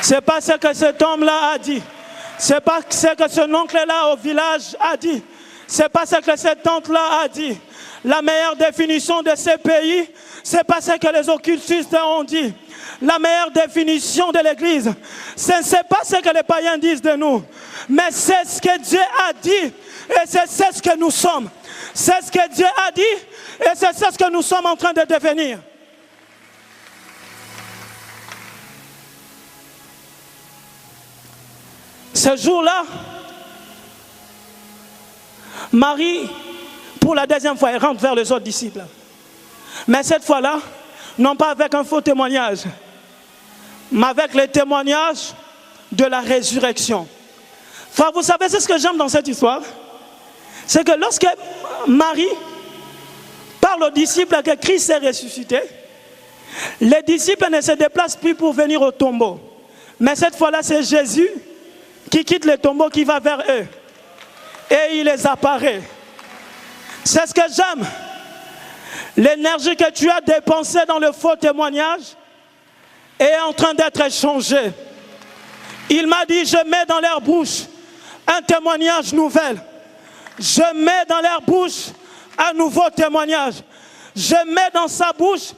ce n'est pas ce que cet homme-là a dit. Ce n'est pas ce que ce oncle-là au village a dit. Ce n'est pas ce que cette tante-là a dit. La meilleure définition de ce pays, ce n'est pas ce que les occultistes ont dit. La meilleure définition de l'Église, ce n'est pas ce que les païens disent de nous, mais c'est ce que Dieu a dit et c'est ce que nous sommes. C'est ce que Dieu a dit et c'est ce que nous sommes en train de devenir. Ce jour-là, Marie, pour la deuxième fois, elle rentre vers les autres disciples. Mais cette fois-là, non pas avec un faux témoignage, mais avec le témoignage de la résurrection. Frère, vous savez, c'est ce que j'aime dans cette histoire. C'est que lorsque Marie parle aux disciples que Christ est ressuscité, les disciples ne se déplacent plus pour venir au tombeau. Mais cette fois-là, c'est Jésus qui quitte le tombeau, qui va vers eux. Et il les apparaît. C'est ce que j'aime. L'énergie que tu as dépensée dans le faux témoignage est en train d'être changée. Il m'a dit, je mets dans leur bouche un témoignage nouvel. Je mets dans leur bouche un nouveau témoignage. Je mets dans sa bouche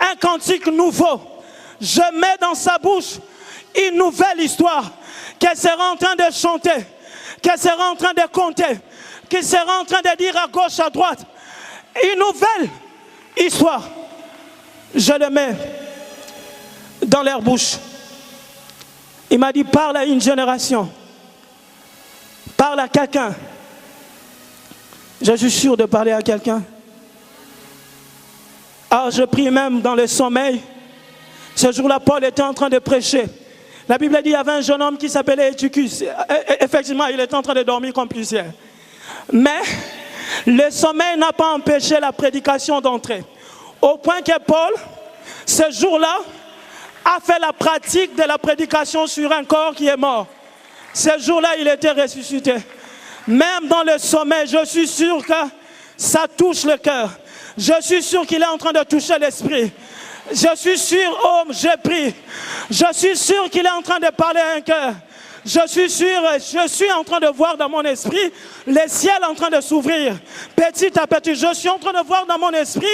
un cantique nouveau. Je mets dans sa bouche une nouvelle histoire qu'elle sera en train de chanter, qu'elle sera en train de compter, qu'elle sera en train de dire à gauche, à droite. Une nouvelle histoire. Je le mets dans leur bouche. Il m'a dit, parle à une génération. Parle à quelqu'un. Je suis sûr de parler à quelqu'un. Alors je prie même dans le sommeil. Ce jour-là, Paul était en train de prêcher. La Bible dit qu'il y avait un jeune homme qui s'appelait Eutychus. Effectivement, il était en train de dormir comme plusieurs. Mais le sommeil n'a pas empêché la prédication d'entrer. Au point que Paul, ce jour-là, a fait la pratique de la prédication sur un corps qui est mort. Ce jour-là, il était ressuscité. Même dans le sommeil, je suis sûr que ça touche le cœur. Je suis sûr qu'il est en train de toucher l'esprit. Je suis sûr, oh, j'ai pris. Je suis sûr qu'il est en train de parler à un cœur. Je suis sûr, je suis en train de voir dans mon esprit le ciel en train de s'ouvrir. Petit à petit, je suis en train de voir dans mon esprit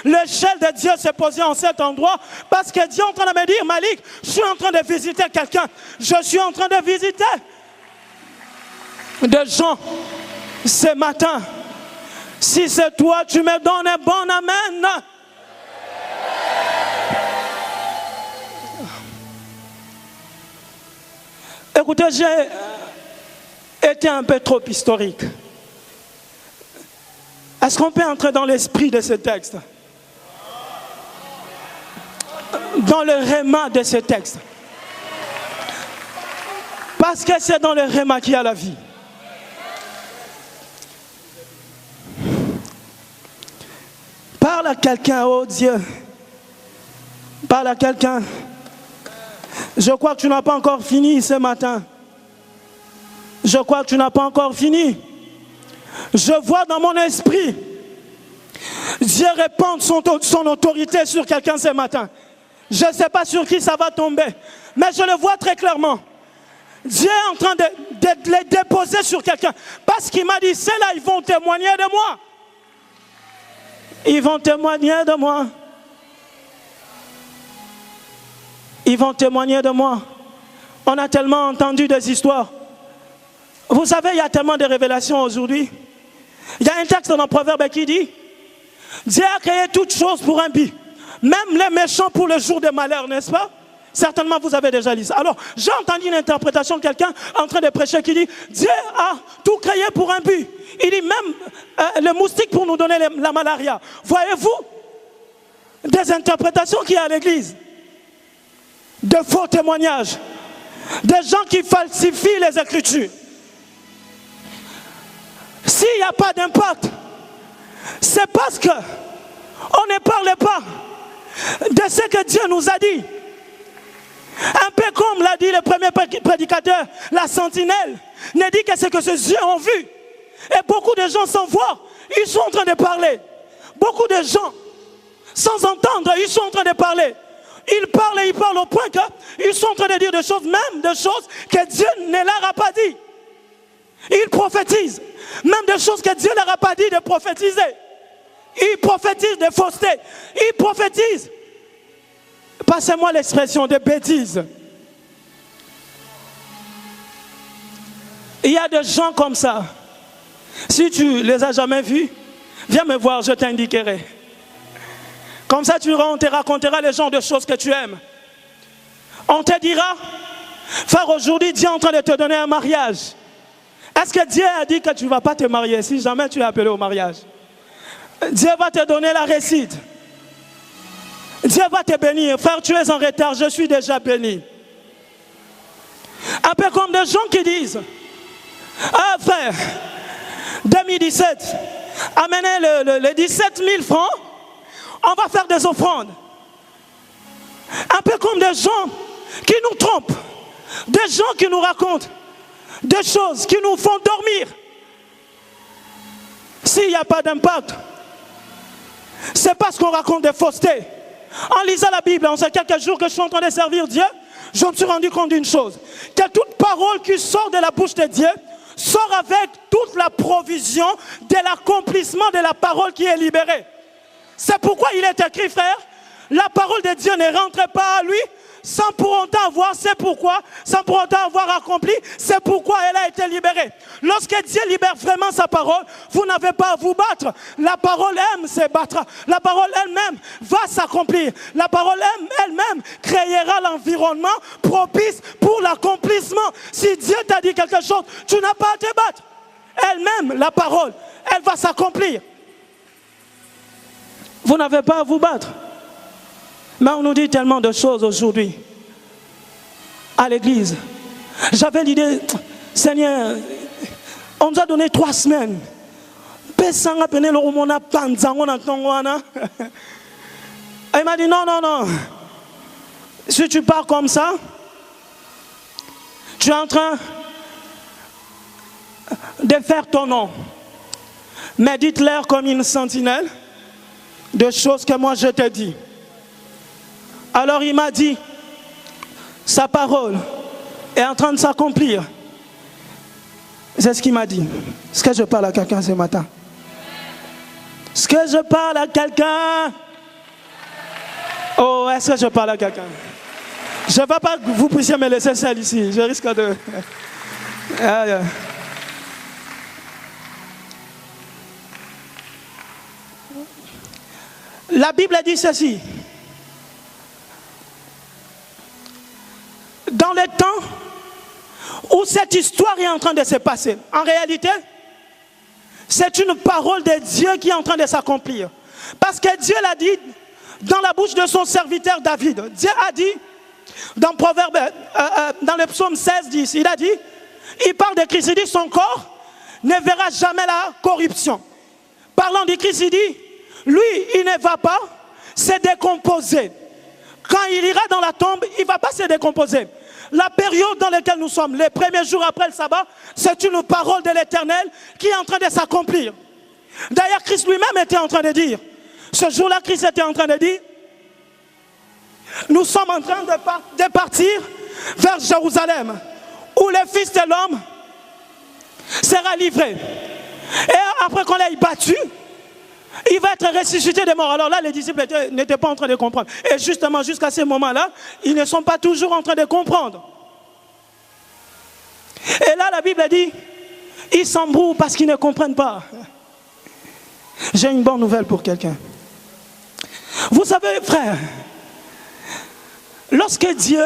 l'échelle de Dieu se poser en cet endroit. Parce que Dieu est en train de me dire, Malik, je suis en train de visiter quelqu'un. Je suis en train de visiter des gens ce matin. Si c'est toi, tu me donnes un bon amen. Écoutez, j'ai été un peu trop historique. Est-ce qu'on peut entrer dans l'esprit de ce texte? Dans le réma de ce texte. Parce que c'est dans le réma qu'il y a la vie. Parle à quelqu'un, oh Dieu. Parle à quelqu'un. Je crois que tu n'as pas encore fini ce matin. Je crois que tu n'as pas encore fini. Je vois dans mon esprit Dieu répandre son autorité sur quelqu'un ce matin. Je ne sais pas sur qui ça va tomber, mais je le vois très clairement. Dieu est en train de les déposer sur quelqu'un. Parce qu'il m'a dit, c'est là, ils vont témoigner de moi. Ils vont témoigner de moi. Ils vont témoigner de moi. On a tellement entendu des histoires. Vous savez, il y a tellement de révélations aujourd'hui. Il y a un texte dans le Proverbe qui dit, Dieu a créé toutes choses pour un but. Même les méchants pour le jour de malheur, n'est-ce pas? Certainement, vous avez déjà lu ça. Alors, j'ai entendu une interprétation de quelqu'un en train de prêcher qui dit, Dieu a tout créé pour un but. Il dit même le moustique pour nous donner la malaria. Voyez-vous des interprétations qu'il y a à l'église? De faux témoignages, des gens qui falsifient les Écritures. S'il n'y a pas d'impact, c'est parce que on ne parle pas de ce que Dieu nous a dit. Un peu comme l'a dit le premier prédicateur, la sentinelle ne dit que ce que ses yeux ont vu. Et beaucoup de gens sans voir, ils sont en train de parler. Beaucoup de gens, sans entendre, ils sont en train de parler. Ils parlent et ils parlent au point qu'ils sont en train de dire des choses, même des choses que Dieu ne leur a pas dit. Ils prophétisent, même des choses que Dieu ne leur a pas dit de prophétiser. Ils prophétisent des faussetés. Ils prophétisent, passez-moi l'expression, des bêtises. Il y a des gens comme ça. Si tu les as jamais vus, viens me voir, je t'indiquerai. Comme ça, on te racontera les genres de choses que tu aimes. On te dira, frère, aujourd'hui, Dieu est en train de te donner un mariage. Est-ce que Dieu a dit que tu ne vas pas te marier si jamais tu es appelé au mariage? Dieu va te donner la réussite. Dieu va te bénir. Frère, tu es en retard, je suis déjà béni. Un peu comme des gens qui disent, ah frère, 2017, amenez les 17 000 francs, on va faire des offrandes. Un peu comme des gens qui nous trompent, des gens qui nous racontent des choses qui nous font dormir. S'il n'y a pas d'impact, c'est parce qu'on raconte des faussetés. En lisant la Bible, en ces quelques jours que je suis en train de servir Dieu, je me suis rendu compte d'une chose, que toute parole qui sort de la bouche de Dieu sort avec toute la provision de l'accomplissement de la parole qui est libérée. C'est pourquoi il est écrit, frère, la parole de Dieu ne rentre pas à lui sans pour autant avoir, c'est pourquoi, sans pour autant avoir accompli, c'est pourquoi elle a été libérée. Lorsque Dieu libère vraiment sa parole, vous n'avez pas à vous battre. La parole aime se battre. La parole elle-même va s'accomplir. La parole elle-même créera l'environnement propice pour l'accomplissement. Si Dieu t'a dit quelque chose, tu n'as pas à te battre. Elle-même, la parole, elle va s'accomplir. Vous n'avez pas à vous battre. Mais on nous dit tellement de choses aujourd'hui à l'église. J'avais l'idée, Seigneur, on nous a donné 3 semaines. Il m'a dit non, non, non. Si tu pars comme ça, tu es en train de faire ton nom. Mais dites-leur comme une sentinelle de choses que moi je te dis. Alors il m'a dit, sa parole est en train de s'accomplir. C'est ce qu'il m'a dit. Est-ce que je parle à quelqu'un ce matin? Est-ce que je parle à quelqu'un? Oh, est-ce que je parle à quelqu'un? Je ne veux pas que vous puissiez me laisser seul ici. Je risque de... La Bible dit ceci. Dans le temps où cette histoire est en train de se passer, en réalité, c'est une parole de Dieu qui est en train de s'accomplir. Parce que Dieu l'a dit dans la bouche de son serviteur David. Dieu a dit, dans le psaume 16, 10, il a dit, il parle de Christ, il dit, son corps ne verra jamais la corruption. Parlant de Christ, il dit, lui, il ne va pas se décomposer. Quand il ira dans la tombe, il ne va pas se décomposer. La période dans laquelle nous sommes, les premiers jours après le sabbat, c'est une parole de l'Éternel qui est en train de s'accomplir. D'ailleurs, Christ lui-même était en train de dire, ce jour-là, Christ était en train de dire, nous sommes en train de partir vers Jérusalem, où le Fils de l'homme sera livré. Et après qu'on l'ait battu, il va être ressuscité des morts. Alors là, les disciples n'étaient pas en train de comprendre. Et justement, jusqu'à ce moment-là, ils ne sont pas toujours en train de comprendre. Et là, la Bible dit, ils s'embrouillent parce qu'ils ne comprennent pas. J'ai une bonne nouvelle pour quelqu'un. Vous savez, frère, lorsque Dieu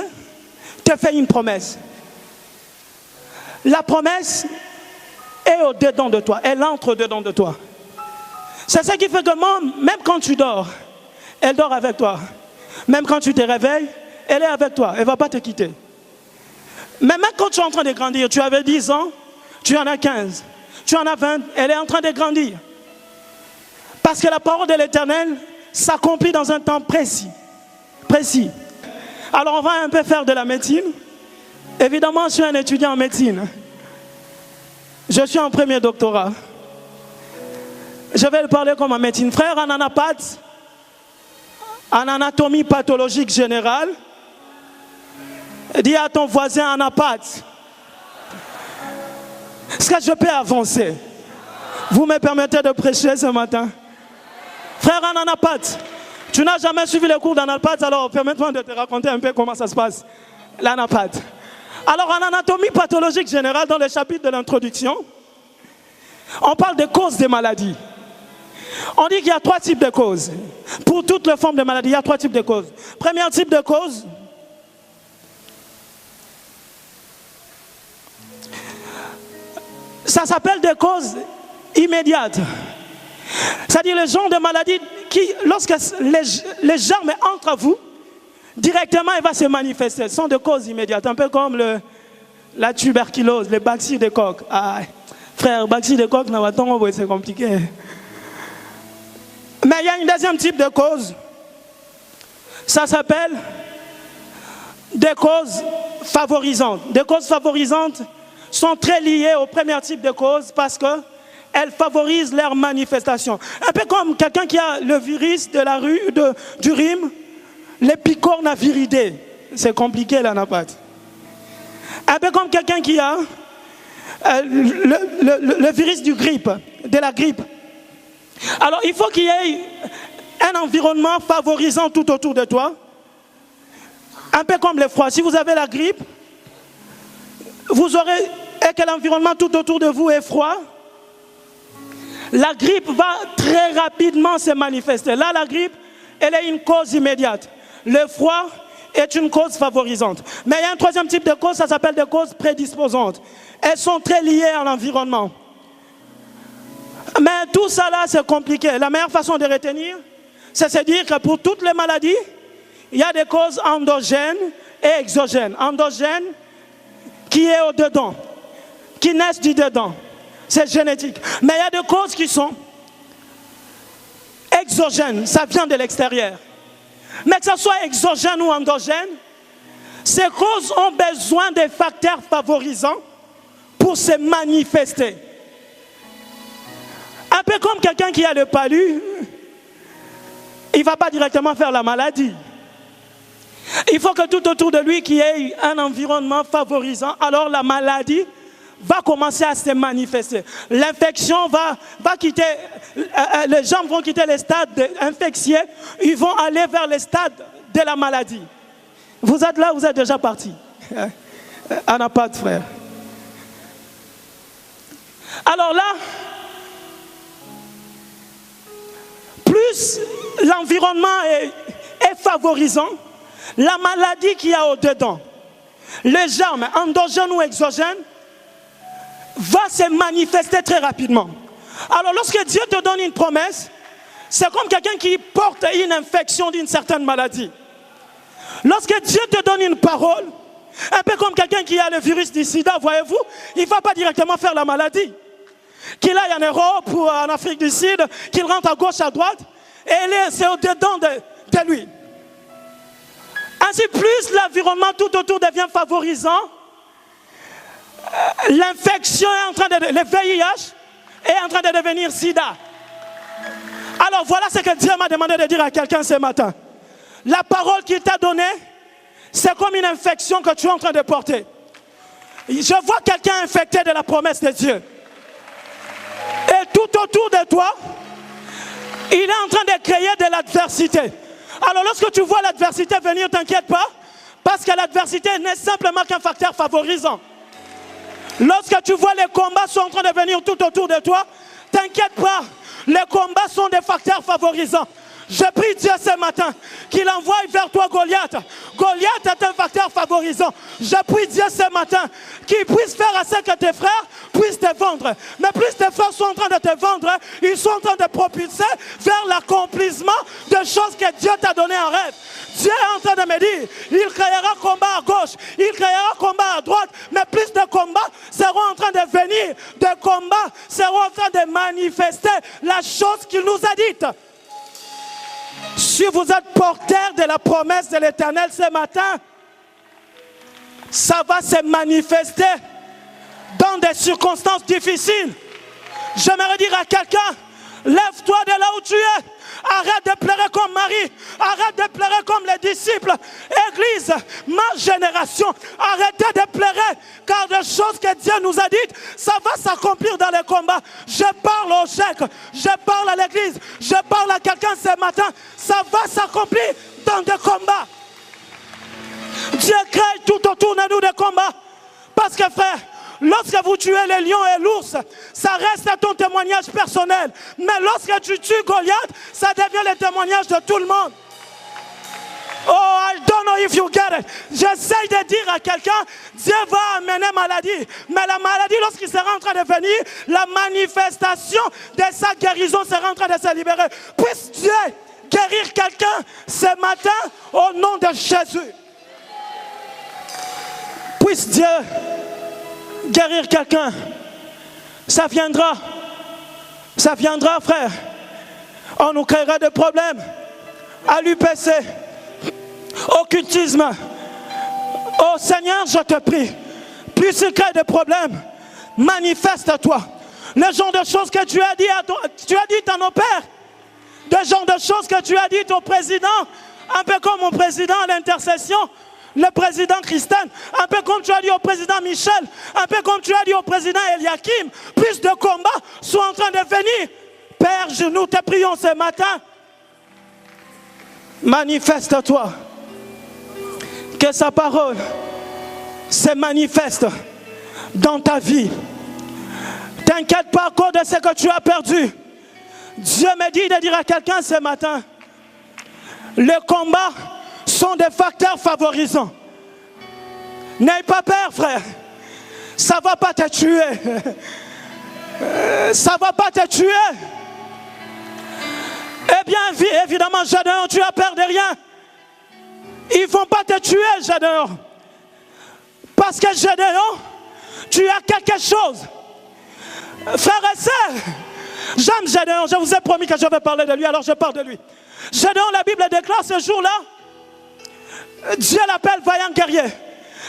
te fait une promesse, la promesse est au-dedans de toi, elle entre dedans de toi. C'est ça qui fait que même quand tu dors, elle dort avec toi. Même quand tu te réveilles, elle est avec toi, elle ne va pas te quitter. Mais même quand tu es en train de grandir, tu avais 10 ans, tu en as 15, tu en as 20, elle est en train de grandir. Parce que la parole de l'Éternel s'accomplit dans un temps précis. Précis. Alors on va un peu faire de la médecine. Évidemment, je suis un étudiant en médecine. Je suis en premier doctorat. Je vais le parler comme en médecine. Frère, en anapathie, en anatomie pathologique générale, dis à ton voisin anapathe. Est-ce que je peux avancer? Vous me permettez de prêcher ce matin? Frère, en anapathe, tu n'as jamais suivi les cours d'anapathe, alors permets-moi de te raconter un peu comment ça se passe, l'anapathe. Alors en anatomie pathologique générale, dans le chapitre de l'introduction, on parle des causes des maladies. On dit qu'il y a 3 types de causes. Pour toutes les formes de maladies, il y a 3 types de causes. Premier type de cause, ça s'appelle des causes immédiates. C'est-à-dire le genre de maladie qui, lorsque les germes entrent à vous, directement il va se manifester. Ce sont des causes immédiates, un peu comme la tuberculose, les bacilles de coque. Ah, frère, bacilles de coque, c'est compliqué. Mais il y a une deuxième type de cause. Ça s'appelle des causes favorisantes. Des causes favorisantes sont très liées au premier type de cause parce qu'elles favorisent leur manifestation. Un peu comme quelqu'un qui a le virus du rhume, l'épicornaviridé. C'est compliqué l'anapathe. Un peu comme quelqu'un qui a le virus de la grippe. Alors il faut qu'il y ait un environnement favorisant tout autour de toi. Un peu comme le froid. Si vous avez la grippe, vous aurez, et que l'environnement tout autour de vous est froid, la grippe va très rapidement se manifester. Là, la grippe, elle est une cause immédiate. Le froid est une cause favorisante. Mais il y a un troisième type de cause, ça s'appelle des causes prédisposantes. Elles sont très liées à l'environnement. Mais tout ça là, c'est compliqué. La meilleure façon de retenir, c'est de se dire que pour toutes les maladies, il y a des causes endogènes et exogènes. Endogènes, qui est au-dedans, qui naissent du dedans. C'est génétique. Mais il y a des causes qui sont exogènes, ça vient de l'extérieur. Mais que ce soit exogène ou endogène, ces causes ont besoin des facteurs favorisants pour se manifester. Un peu comme quelqu'un qui a le palu, il ne va pas directement faire la maladie. Il faut que tout autour de lui qu'il y ait un environnement favorisant, alors la maladie va commencer à se manifester. L'infection va quitter, les gens vont quitter les stades infectieux, ils vont aller vers les stades de la maladie. Vous êtes là, vous êtes déjà parti. Anapathe, frère. Alors là, plus l'environnement est favorisant, la maladie qu'il y a au-dedans, les germes endogènes ou exogènes, va se manifester très rapidement. Alors lorsque Dieu te donne une promesse, c'est comme quelqu'un qui porte une infection d'une certaine maladie. Lorsque Dieu te donne une parole, un peu comme quelqu'un qui a le virus du sida, voyez-vous, il ne va pas directement faire la maladie. Qu'il aille en Europe ou en Afrique du Sud, qu'il rentre à gauche, à droite, et c'est au-dedans de lui. Ainsi, plus l'environnement tout autour devient favorisant, l'infection est en train de... Le VIH est en train de devenir sida. Alors voilà ce que Dieu m'a demandé de dire à quelqu'un ce matin. La parole qu'il t'a donnée, c'est comme une infection que tu es en train de porter. Je vois quelqu'un infecté de la promesse de Dieu. Et tout autour de toi, il est en train de créer de l'adversité. Alors lorsque tu vois l'adversité venir, t'inquiète pas, parce que l'adversité n'est simplement qu'un facteur favorisant. Lorsque tu vois les combats sont en train de venir tout autour de toi, t'inquiète pas, les combats sont des facteurs favorisants. Je prie Dieu ce matin qu'il envoie vers toi Goliath. Goliath est un facteur favorisant. Je prie Dieu ce matin qu'il puisse faire à ce que tes frères puissent te vendre. Mais plus tes frères sont en train de te vendre, ils sont en train de propulser vers l'accomplissement de choses que Dieu t'a données en rêve. Dieu est en train de me dire, il créera combat à gauche, il créera combat à droite, mais plus de combats seront en train de venir, de combats seront en train de manifester la chose qu'il nous a dite. Si vous êtes porteur de la promesse de l'Éternel ce matin, ça va se manifester dans des circonstances difficiles. J'aimerais dire à quelqu'un, lève-toi de là où tu es. Arrête de pleurer comme Marie. Arrête de pleurer comme les disciples. Église, ma génération, arrêtez de pleurer. Car des choses que Dieu nous a dites, ça va s'accomplir dans les combats. Je parle au chèque. Je parle à l'église. Je parle à quelqu'un ce matin. Ça va s'accomplir dans des combats. Dieu crée tout autour de nous des combats. Parce que frère, lorsque vous tuez les lions et l'ours, ça reste ton témoignage personnel. Mais lorsque tu tues Goliath, ça devient le témoignage de tout le monde. Oh, I don't know if you get it. J'essaie de dire à quelqu'un, Dieu va amener maladie. Mais la maladie, lorsqu'il sera en train de venir, la manifestation de sa guérison sera en train de se libérer. Puisse Dieu guérir quelqu'un ce matin au nom de Jésus. Puisse Dieu guérir quelqu'un. Ça viendra, frère. On nous créera des problèmes à l'UPC, occultisme. Oh Seigneur, je te prie, plus il crée des problèmes, manifeste-toi. Le genre de choses que tu as dit à nos pères, le genre de choses que tu as dit au président, un peu comme au président à l'intercession, le président Christian, un peu comme tu as dit au président Michel, un peu comme tu as dit au président Eliakim, plus de combats sont en train de venir. Père, nous te prions ce matin. Manifeste-toi. Que sa parole se manifeste dans ta vie. T'inquiète pas à cause de ce que tu as perdu. Dieu me dit de dire à quelqu'un ce matin, les combats sont des facteurs favorisants. N'aie pas peur, frère. Ça ne va pas te tuer. Ça ne va pas te tuer. Eh bien, évidemment, Gédéon, tu as peur de rien. Ils ne vont pas te tuer, Gédéon. Parce que Gédéon, tu as quelque chose. Frère et sœurs, j'aime Gédéon. Je vous ai promis que je vais parler de lui, alors je parle de lui. Gédéon, la Bible déclare ce jour-là, Dieu l'appelle vaillant guerrier.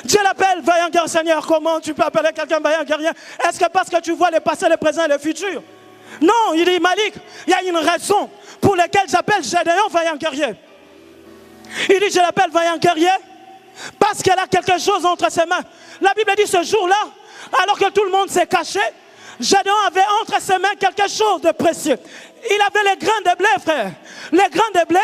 Dieu l'appelle vaillant guerrier. Seigneur, comment tu peux appeler quelqu'un vaillant guerrier? Est-ce que parce que tu vois le passé, le présent et le futur? Non, il dit Malik, il y a une raison pour laquelle j'appelle Gédéon vaillant guerrier. Il dit je l'appelle vaillant guerrier parce qu'elle a quelque chose entre ses mains. La Bible dit ce jour-là, alors que tout le monde s'est caché, Gédéon avait entre ses mains quelque chose de précieux. Il avait les grains de blé, frère. Les grains de blé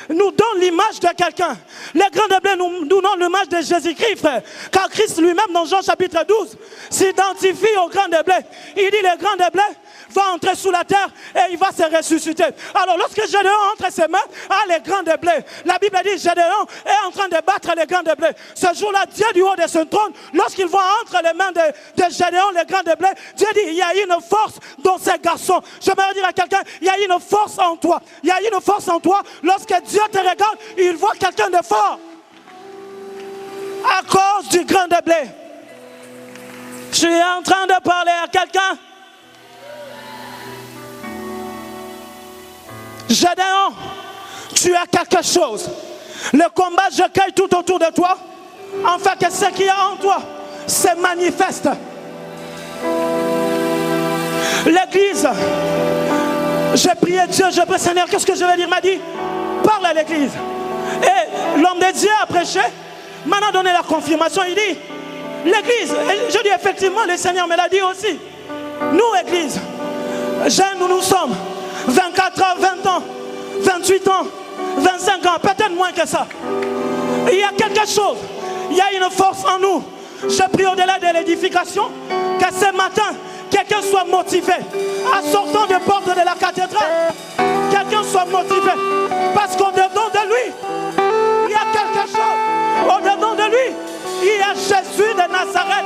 nous donnent l'image de quelqu'un. Les grains de blé nous donnent l'image de Jésus-Christ, frère. Car Christ lui-même, dans Jean chapitre 12, s'identifie aux grains de blé. Il dit les grains de blé va entrer sous la terre et il va se ressusciter. Alors lorsque Gédéon entre ses mains à les grains de blé, la Bible dit Gédéon est en train de battre les grains de blé. Ce jour-là, Dieu du haut de son trône, lorsqu'il voit entre les mains de Gédéon les grains de blé, Dieu dit il y a une force dans ces garçons. Je vais dire à quelqu'un, il y a une force en toi. Il y a une force en toi. Lorsque Dieu te regarde, il voit quelqu'un de fort. À cause du grain de blé. Je suis en train de parler à quelqu'un. Gédéon, tu as quelque chose. Le combat, je cueille tout autour de toi, afin que ce qu'il y a en toi se manifeste. L'église, j'ai prié Dieu, j'ai prié Seigneur, qu'est-ce que je vais dire? Il m'a dit, parle à l'église. Et l'homme de Dieu a prêché, maintenant donné la confirmation, il dit, l'église, je dis effectivement, le Seigneur me l'a dit aussi. Nous, église, jeunes, nous sommes. 24 ans, 20 ans, 28 ans, 25 ans, peut-être moins que ça. Il y a quelque chose, il y a une force en nous. Je prie au-delà de l'édification, que ce matin, quelqu'un soit motivé. En sortant des portes de la cathédrale, quelqu'un soit motivé. Parce qu'au-dedans de lui, il y a quelque chose. Au-dedans de lui, il y a Jésus de Nazareth.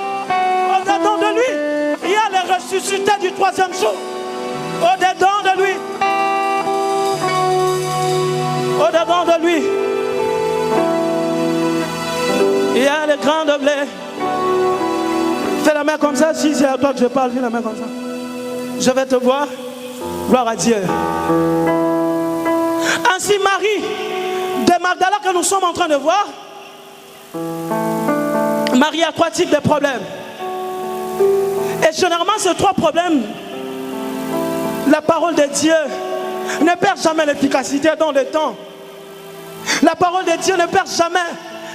Au-dedans de lui, il y a le ressuscité du troisième jour. Au-dedans de lui. Au-dedans de lui. Il y a le grand de blé. Fais la main comme ça. Si c'est à toi que je parle, fais la main comme ça. Je vais te voir. Gloire à Dieu. Un Voici Marie de Magdala que nous sommes en train de voir. Marie a 3 types de problèmes. Et généralement, ces 3 problèmes, la parole de Dieu ne perd jamais l'efficacité dans le temps. La parole de Dieu ne perd jamais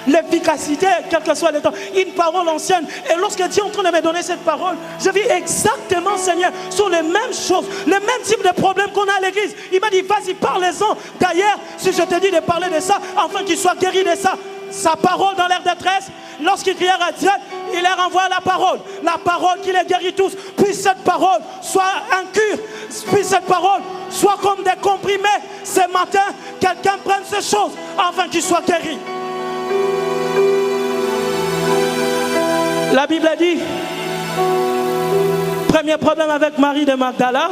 l'efficacité, quel que soit le temps. Une parole ancienne. Et lorsque Dieu est en train de me donner cette parole, je vis exactement, Seigneur, sur les mêmes choses, le même type de problème qu'on a à l'église. Il m'a dit, vas-y, parlez-en. D'ailleurs, si je te dis de parler de ça, afin qu'il soit guéri de ça, sa parole dans leur détresse, lorsqu'ils crièrent à Dieu, il leur envoie la parole qui les guérit tous. Puis cette parole soit un cure, puis cette parole soit comme des comprimés. Ce matin, quelqu'un prenne ces choses afin qu'il soit guéri. La Bible dit, premier problème avec Marie de Magdala,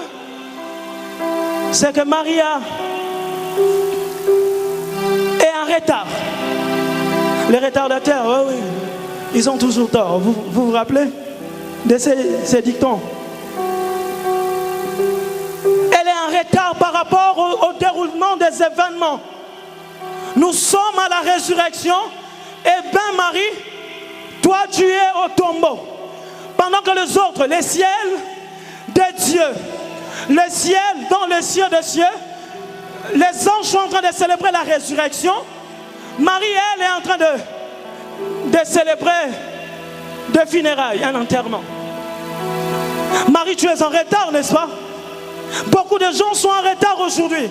c'est que Maria est en retard. Les retardataires, oh oui, ils ont toujours tort. Vous vous rappelez de ces dictons? Elle est en retard par rapport au déroulement des événements. Nous sommes à la résurrection. Et bien Marie, toi tu es au tombeau. Pendant que les autres, les ciels de Dieu, le ciel dans le ciel des cieux, les anges sont en train de célébrer la résurrection. Marie, elle, est en train de célébrer des funérailles, un enterrement. Marie, tu es en retard, n'est-ce pas? Beaucoup de gens sont en retard aujourd'hui.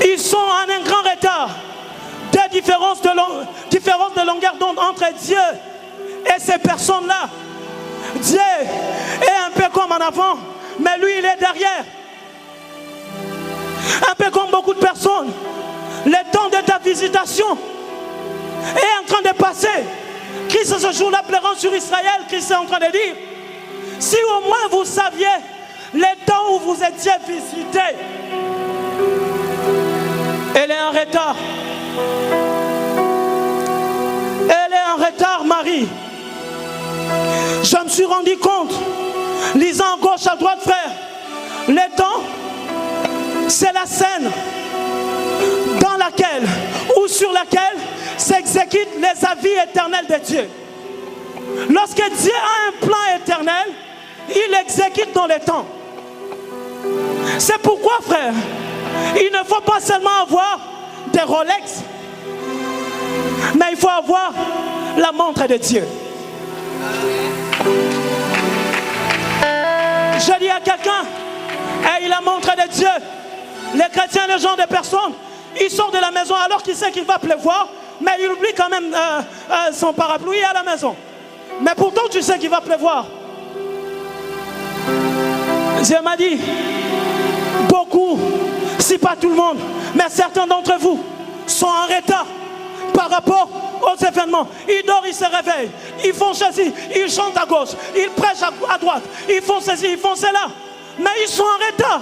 Ils sont en un grand retard. Des différences de longueur d'onde entre Dieu et ces personnes-là. Dieu est un peu comme en avant, mais lui, il est derrière. Un peu comme beaucoup de personnes. Le temps de ta visitation est en train de passer. Christ ce jour-là pleurant sur Israël, Christ est en train de dire, si au moins vous saviez le temps où vous étiez visité. Elle est en retard. Elle est en retard, Marie. Je me suis rendu compte, lisant à gauche, à droite, frère, le temps, c'est la scène dans laquelle ou sur laquelle s'exécutent les avis éternels de Dieu. Lorsque Dieu a un plan éternel, il l'exécute dans le temps. C'est pourquoi, frère, il ne faut pas seulement avoir des Rolex, mais il faut avoir la montre de Dieu. Je dis à quelqu'un, aie la montre de Dieu. Les chrétiens, les gens, des personnes, ils sortent de la maison alors qu'ils savent qu'il va pleuvoir, mais ils oublient quand même son parapluie à la maison. Mais pourtant tu sais qu'il va pleuvoir. Dieu m'a dit, beaucoup, si pas tout le monde, mais certains d'entre vous sont en retard par rapport aux événements. Ils dorment, ils se réveillent, ils font ceci, ils chantent à gauche, ils prêchent à droite, ils font ceci, ils font cela, mais ils sont en retard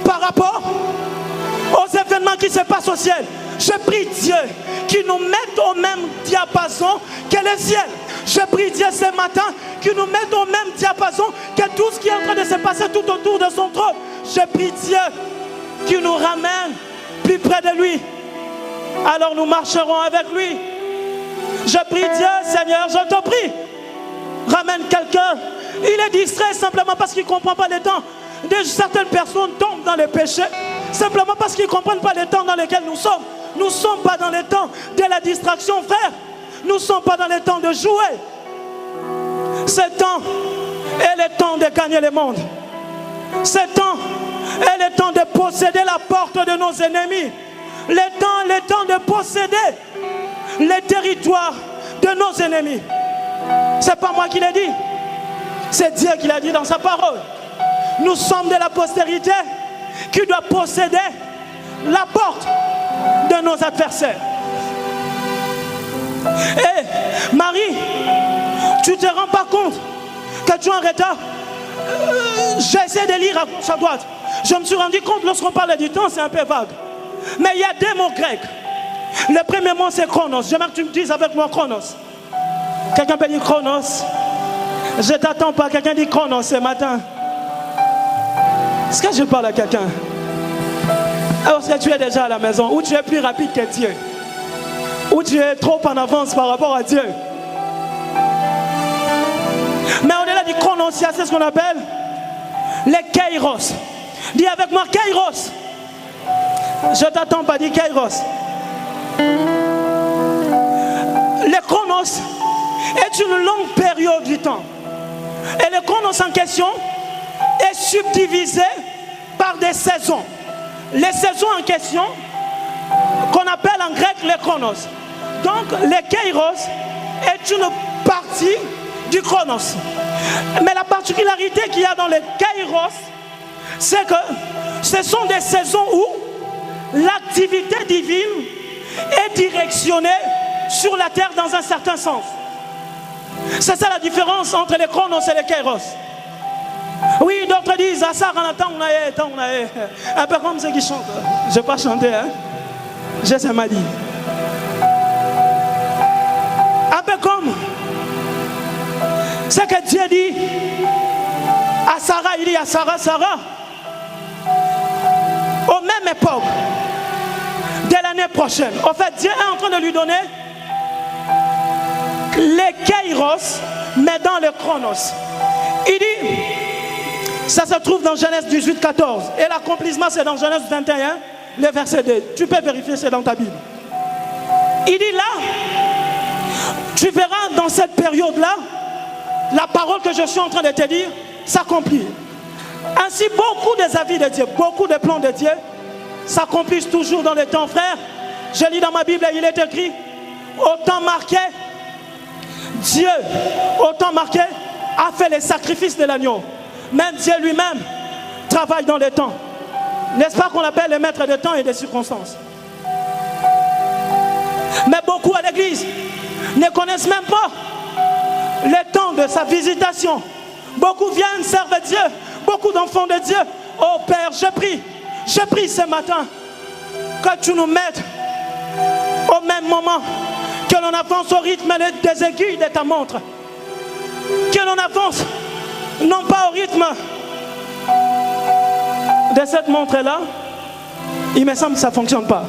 par rapport aux événements qui se passent au ciel. Je prie Dieu qu'il nous mette au même diapason que le ciel. Je prie Dieu ce matin qu'il nous mette au même diapason que tout ce qui est en train de se passer tout autour de son trône. Je prie Dieu qu'il nous ramène plus près de lui. Alors nous marcherons avec lui. Je prie Dieu, Seigneur, je te prie, ramène quelqu'un. Il est distrait simplement parce qu'il ne comprend pas le temps. Certaines personnes tombent dans le péché simplement parce qu'ils ne comprennent pas le temps dans lequel nous sommes. Nous ne sommes pas dans le temps de la distraction, frère. Nous ne sommes pas dans le temps de jouer. Ce temps est le temps de gagner le monde. Ce temps est le temps de posséder la porte de nos ennemis. Le temps de posséder les territoires de nos ennemis. Ce n'est pas moi qui l'ai dit. C'est Dieu qui l'a dit dans sa parole. Nous sommes de la postérité qui doit posséder la porte de nos adversaires. Et Marie, tu ne te rends pas compte que tu es en retard. J'essaie de lire à gauche à droite. Je me suis rendu compte, lorsqu'on parle du temps, c'est un peu vague. Mais il y a deux mots grecs. Le premier mot, c'est chronos. J'aimerais que tu me dises avec moi chronos. Quelqu'un peut dire chronos? Je ne t'attends pas. Quelqu'un dit chronos ce matin. Est-ce que je parle à quelqu'un? Lorsque tu es déjà à la maison, où tu es plus rapide que Dieu, où tu es trop en avance par rapport à Dieu. Mais au-delà du chronos, c'est ce qu'on appelle les kairos. Dis avec moi kairos. Je t'attends pas, dis kairos. Le chronos est une longue période du temps. Et le chronos en question est subdivisé par des saisons. Les saisons en question, qu'on appelle en grec les chronos. Donc, les kairos est une partie du chronos. Mais la particularité qu'il y a dans les kairos, c'est que ce sont des saisons où l'activité divine est directionnée sur la terre dans un certain sens. C'est ça la différence entre les chronos et les kairos. Oui, d'autres disent, ah ça, un peu comme ceux qui chantent. Je ne vais pas chanter, hein. J'ai ce mali. Un peu comme ce que Dieu dit à Sarah, il dit à Sarah, Sarah, aux mêmes époques, dès l'année prochaine, en fait, Dieu est en train de lui donner les kairos, mais dans le chronos. Il dit, ça se trouve dans Genèse 18, 14. Et l'accomplissement, c'est dans Genèse 21, le verset 2. Tu peux vérifier, c'est dans ta Bible. Il dit là, tu verras dans cette période-là, la parole que je suis en train de te dire s'accomplit. Ainsi, beaucoup des avis de Dieu, beaucoup des plans de Dieu s'accomplissent toujours dans le temps, frère. Je lis dans ma Bible, il est écrit, au temps marqué, Dieu, au temps marqué, a fait les sacrifices de l'agneau. Même Dieu lui-même travaille dans les temps. N'est-ce pas qu'on appelle les maîtres de temps et des circonstances? Mais beaucoup à l'église ne connaissent même pas le temps de sa visitation. Beaucoup viennent, servent Dieu. Beaucoup d'enfants de Dieu. Oh Père, je prie ce matin que tu nous mettes au même moment, que l'on avance au rythme des aiguilles de ta montre. Que l'on avance non pas au rythme de cette montre-là. Il me semble que ça ne fonctionne pas.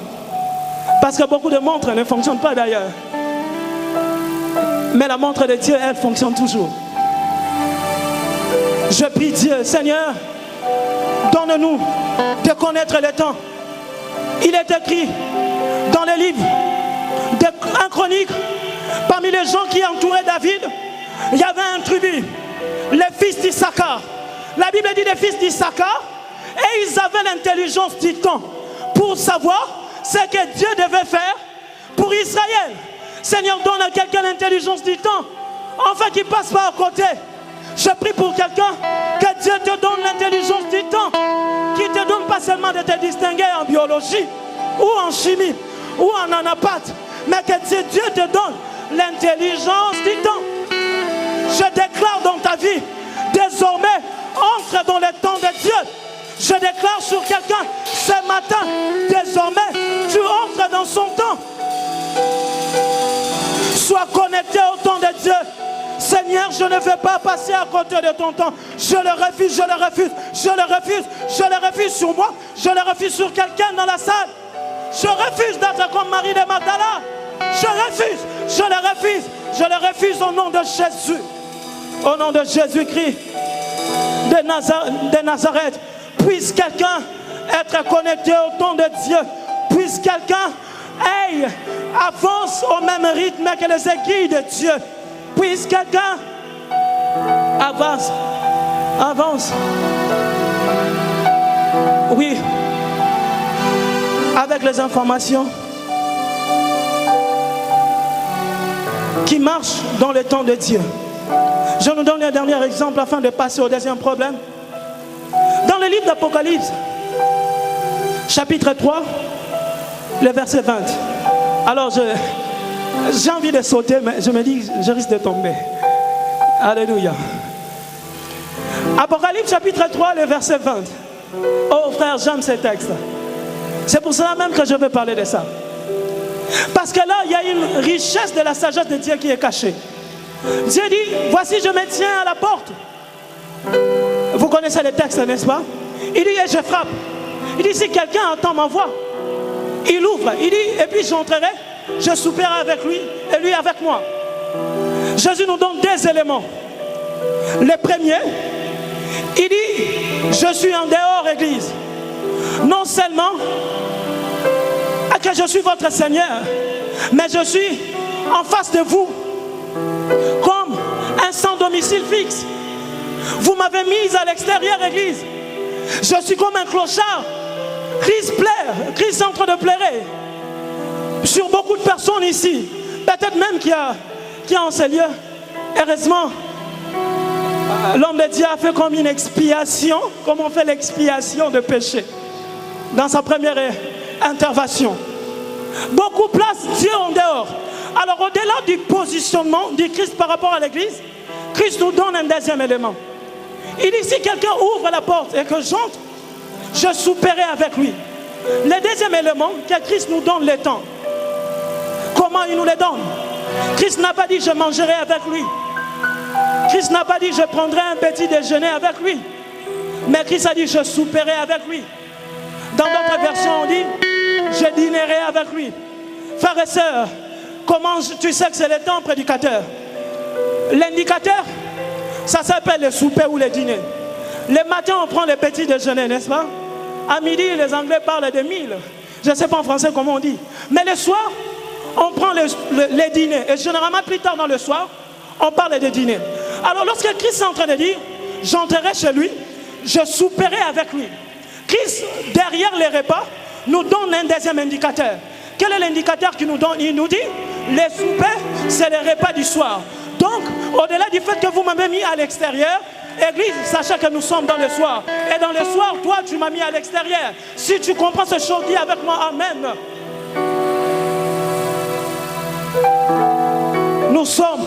Parce que beaucoup de montres ne fonctionnent pas d'ailleurs. Mais la montre de Dieu, elle fonctionne toujours. Je prie Dieu, Seigneur, donne-nous de connaître le temps. Il est écrit dans les livres de Chronique, parmi les gens qui entouraient David, il y avait un tribu, les fils d'Issachar. La Bible dit les fils d'Issachar, et ils avaient l'intelligence du temps pour savoir ce que Dieu devait faire pour Israël. Seigneur, donne à quelqu'un l'intelligence du temps, enfin qu'il ne passe pas à côté. Je prie pour quelqu'un, que Dieu te donne l'intelligence du temps, qui te donne pas seulement de te distinguer en biologie, ou en chimie, ou en anapathie, mais que Dieu te donne l'intelligence du temps. Je déclare dans ta vie, désormais, entre dans le temps de Dieu. Je déclare sur quelqu'un, ce matin, désormais, tu entres dans son temps. Sois connecté au temps de Dieu. Seigneur, je ne veux pas passer à côté de ton temps. Je le refuse, je le refuse, je le refuse. Je le refuse sur moi, je le refuse sur quelqu'un dans la salle. Je refuse d'être comme Marie de Magdala. Je refuse, je le refuse. Je le refuse au nom de Jésus. Au nom de Jésus-Christ de Nazareth. Puisse quelqu'un être connecté au temps de Dieu. Puisse quelqu'un avance au même rythme que les aiguilles de Dieu. Puisse quelqu'un avance. Oui, avec les informations qui marchent dans le temps de Dieu. Je nous donne un dernier exemple afin de passer au deuxième problème. Dans le livre d'Apocalypse, chapitre 3, le verset 20. Alors j'ai envie de sauter, mais je me dis, je risque de tomber. Alléluia. Apocalypse chapitre 3, le verset 20. Oh frère, j'aime ce texte. C'est pour cela même que je veux parler de ça. Parce que là, il y a une richesse de la sagesse de Dieu qui est cachée. Dieu dit, voici je me tiens à la porte. Vous connaissez le texte, n'est-ce pas? Il dit, et je frappe. Il dit, si quelqu'un entend ma voix, il ouvre. Il dit, et puis j'entrerai, je souperai avec lui et lui avec moi. Jésus nous donne des éléments. Le premier, il dit, je suis en dehors, Église. Non seulement que je suis votre Seigneur, mais je suis en face de vous comme un sans domicile fixe. Vous m'avez mise à l'extérieur, Église. Je suis comme un clochard. Christ plaire, Christ est en train de pleurer sur beaucoup de personnes ici. Peut-être même qui a en ces lieux. Heureusement, l'homme de Dieu a fait comme une expiation, comme on fait l'expiation de péché dans sa première intervention. Beaucoup placent Dieu en dehors. Alors au-delà du positionnement du Christ par rapport à l'Église, Christ nous donne un deuxième élément. Il dit, si quelqu'un ouvre la porte et que j'entre, je souperai avec lui. Le deuxième élément, que Christ nous donne le temps. Comment il nous le donne? Christ n'a pas dit je mangerai avec lui. Christ n'a pas dit je prendrai un petit déjeuner avec lui. Mais Christ a dit je souperai avec lui. Dans d'autres versions on dit je dînerai avec lui. Frères et sœurs, comment tu sais que c'est le temps, prédicateur? L'indicateur, ça s'appelle le souper ou le dîner. Le matin on prend le petit déjeuner, n'est-ce pas? À midi les Anglais parlent de mille. Je ne sais pas en français comment on dit. Mais le soir, on prend le dîner. Et généralement plus tard dans le soir, on parle de dîner. Alors lorsque Christ est en train de dire, j'entrerai chez lui, je souperai avec lui. Christ, derrière les repas, nous donne un deuxième indicateur. Quel est l'indicateur qu'il nous donne? Il nous dit, les soupers, c'est les repas du soir. Donc, au-delà du fait que vous m'avez mis à l'extérieur, Église, sachez que nous sommes dans le soir. Et dans le soir, toi, tu m'as mis à l'extérieur. Si tu comprends ce chose, dis avec moi, Amen. Nous sommes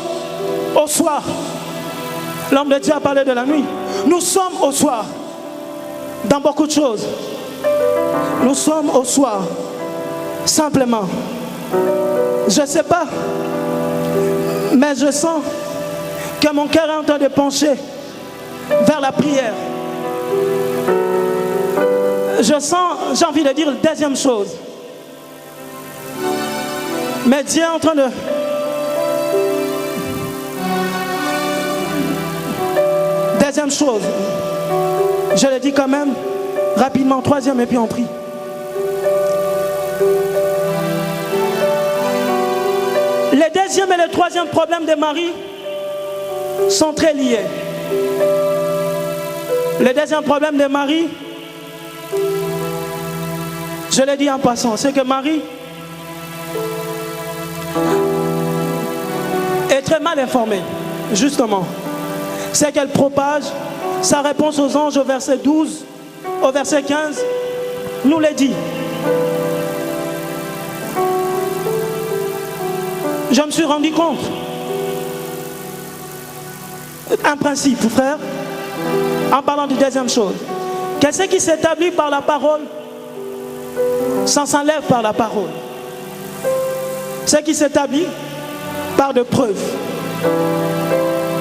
au soir. L'homme de Dieu a parlé de la nuit. Nous sommes au soir. Dans beaucoup de choses. Nous sommes au soir. Simplement. Je ne sais pas. Mais je sens que mon cœur est en train de pencher vers la prière. Je sens, j'ai envie de dire la deuxième chose. Mais Dieu est en train de... Deuxième chose. Je le dis quand même rapidement. Troisième et puis on prie. Le deuxième et le troisième problème de Marie sont très liés. Le deuxième problème de Marie, je l'ai dit en passant, c'est que Marie est très mal informée, justement. C'est qu'elle propage sa réponse aux anges au verset 12, au verset 15, nous le dit. Je me suis rendu compte, un principe, frère, en parlant de deuxième chose, que ce qui s'établit par la parole, ça s'enlève par la parole. Ce qui s'établit par de preuves,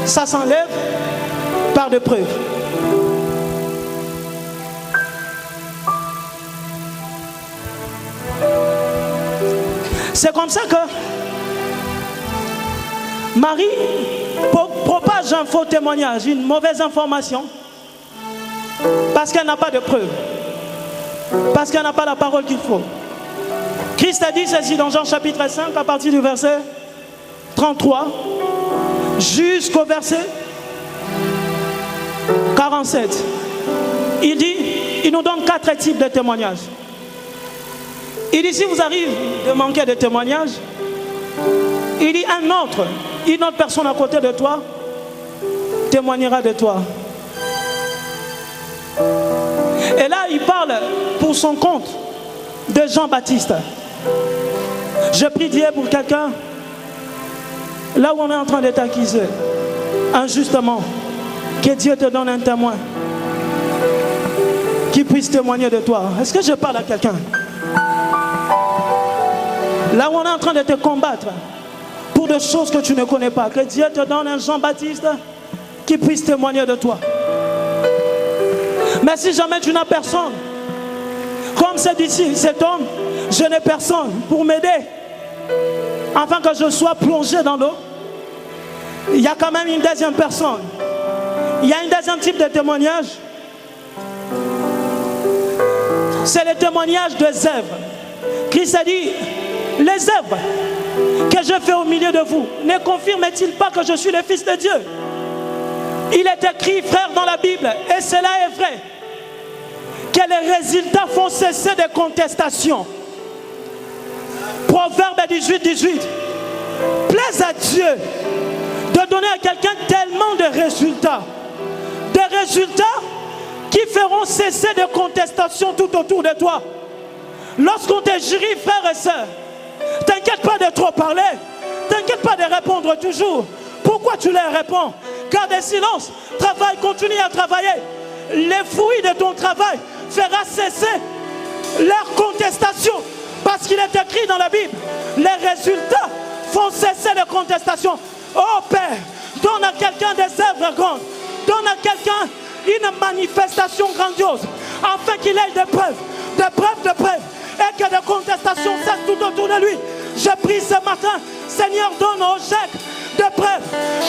ça s'enlève par de preuves. C'est comme ça que Marie propage un faux témoignage, une mauvaise information, parce qu'elle n'a pas de preuve, parce qu'elle n'a pas la parole qu'il faut. Christ a dit ceci dans Jean chapitre 5, à partir du verset 33 jusqu'au verset 47. Il dit, il nous donne 4 types de témoignages. Il dit, si vous arrivez de manquer de témoignages, il dit une autre personne à côté de toi témoignera de toi. Et là, il parle pour son compte de Jean-Baptiste. Je prie Dieu pour quelqu'un, là où on est en train d'être accusé, injustement, que Dieu te donne un témoin qui puisse témoigner de toi. Est-ce que je parle à quelqu'un? Là où on est en train de te combattre pour des choses que tu ne connais pas, que Dieu te donne un Jean-Baptiste qui puisse témoigner de toi. Mais si jamais tu n'as personne, Comme c'est d'ici, cet homme, je n'ai personne pour m'aider. Afin que je sois plongé dans l'eau. Il y a quand même une deuxième personne. Il y a un deuxième type de témoignage. C'est le témoignage des œuvres. Christ a dit, les œuvres que je fais au milieu de vous, ne confirment-ils pas que je suis le Fils de Dieu? Il est écrit, frère, dans la Bible, et cela est vrai, que les résultats font cesser des contestations. Proverbe 18, 18. Plaise à Dieu de donner à quelqu'un tellement de résultats. Des résultats qui feront cesser des contestations tout autour de toi. Lorsqu'on te jurie, frères et sœurs, t'inquiète pas de trop parler. T'inquiète pas de répondre toujours. Pourquoi tu leur réponds? Car des silences, travaille, continue à travailler. Les fruits de ton travail fera cesser leur contestation. Parce qu'il est écrit dans la Bible, les résultats font cesser les contestations. Oh Père, donne à quelqu'un des œuvres grandes. Donne à quelqu'un une manifestation grandiose. Afin qu'il ait des preuves. Et que des contestations cessent tout autour de lui. Je prie ce matin, Seigneur, donne au chèque de preuves.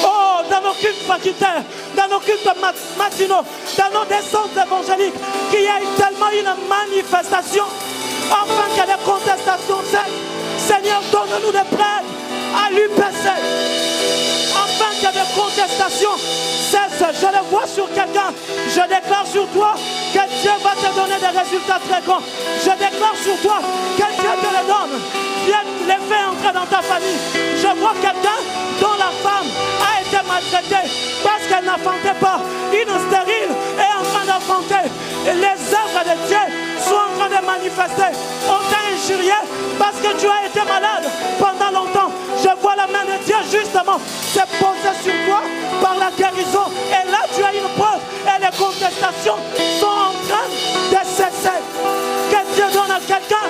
Oh, dans nos cultes facultaires, dans nos cultes matinaux, dans nos descentes évangéliques, qu'il y ait tellement une manifestation, afin que les contestations cessent. Seigneur, donne-nous des preuves à l'UPC, afin que les contestations cessent. Je le vois sur quelqu'un, je déclare sur toi que Dieu va te donner des résultats très grands. Je déclare sur toi que Dieu te le donne. Viens les faire entrer dans ta famille. Je vois quelqu'un dont la femme a été maltraitée parce qu'elle n'enfantait pas. Une stérile est en train d'enfanter. Les œuvres de Dieu sont en train de manifester. On t'a injurié parce que tu as été malade pendant longtemps. Je vois la main de Dieu justement se poser sur toi par la guérison. Et là tu as une preuve. Et les contestations sont en train de cesser. Que Dieu donne à quelqu'un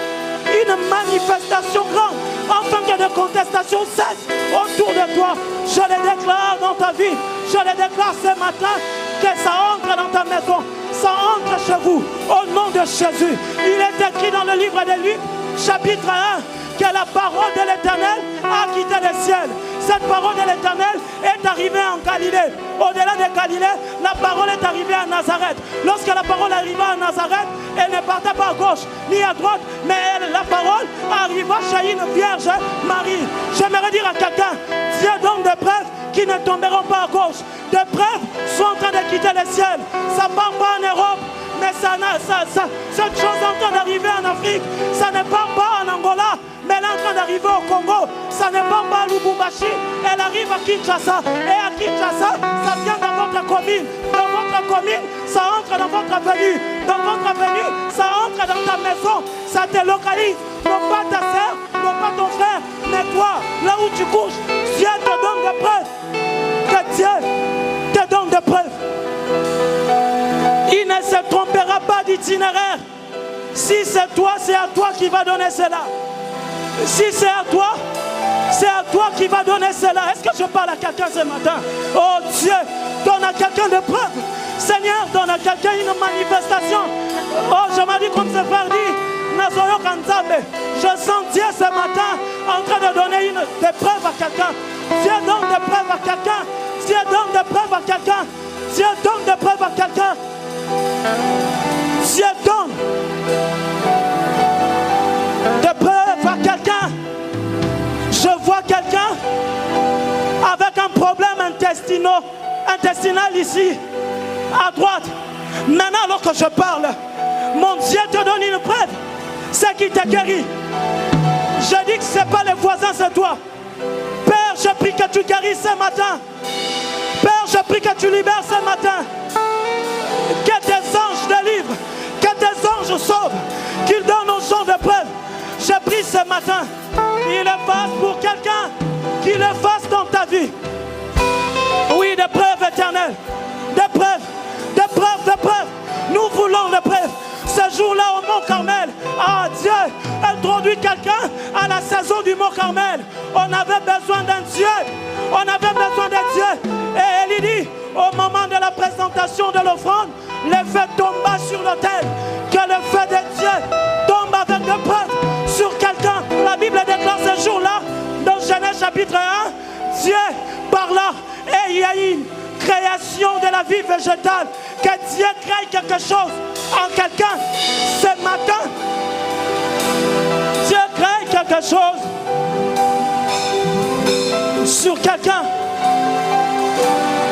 une manifestation grande, afin que les contestations cessent autour de toi. Je les déclare dans ta vie. Je les déclare ce matin, que ça entre dans ta maison, ça entre chez vous, au nom de Jésus. Il est écrit dans le livre de Luc, chapitre 1, que la parole de l'Éternel a quitté le ciel. Cette parole de l'Éternel est arrivée en Galilée. Au-delà de Galilée, la parole est arrivée à Nazareth. Lorsque la parole arriva à Nazareth, elle ne partait pas à gauche ni à droite, mais la parole arriva chez une vierge, Marie. J'aimerais dire à quelqu'un, Dieu donne des preuves qui ne tomberont pas à gauche. Des preuves sont en train de quitter le ciel. Ça ne part pas en Europe, mais cette chose est en train d'arriver en Afrique. Ça ne part pas en Angola, mais elle est en train d'arriver au Congo. Ça ne part pas à Lubumbashi, elle arrive à Kinshasa. Et à Kinshasa, ça vient dans votre commune. Dans votre commune, ça entre dans votre avenue. Dans votre avenue, ça entre dans ta maison. Ça te localise. Non pas ta soeur, non pas ton frère, mais toi, là où tu couches. Dieu te donne des preuves. Que Dieu te donne des preuves. Il ne se trompera pas d'itinéraire. Si c'est toi, c'est à toi qui va donner cela. Si c'est à toi qui va donner cela. Est-ce que je parle à quelqu'un ce matin? Oh Dieu, donne à quelqu'un des preuves. Seigneur, donne à quelqu'un une manifestation. Oh, je m'ai dit comme ce frère dit, Nazoyo Kanzambe. Je sens Dieu ce matin en train de donner des preuves à quelqu'un. Dieu donne des preuves à quelqu'un. Dieu donne des preuves à quelqu'un. Dieu donne des preuves à quelqu'un. Dieu donne des preuves à quelqu'un. Je vois quelqu'un avec un problème intestinal ici, à droite. Maintenant, alors que je parle, mon Dieu te donne une preuve. C'est qui t'a guéri. Je dis que ce n'est pas les voisins, c'est toi. Père, je prie que tu guérisses ce matin. Père, je prie que tu libères ce matin. Que tes anges délivrent, que tes anges sauvent, qu'ils donnent aux gens des preuves. Je prie ce matin, qu'il le fasse pour quelqu'un, qu'il le fasse dans ta vie. Oui, des preuves éternelles, des preuves, des preuves, des preuves. Nous voulons des preuves. Ce jour-là au Mont Carmel, ah Dieu introduit quelqu'un à la saison du Mont Carmel. On avait besoin d'un Dieu, on avait besoin d'un Dieu. Et il dit, au moment de la présentation de l'offrande, le feu tomba sur l'autel. Que le feu de Dieu de preuve sur quelqu'un. La Bible déclare ce jour-là, dans Genèse chapitre 1, Dieu parla et il y a une création de la vie végétale. Que Dieu crée quelque chose en quelqu'un. Ce matin, Dieu crée quelque chose sur quelqu'un.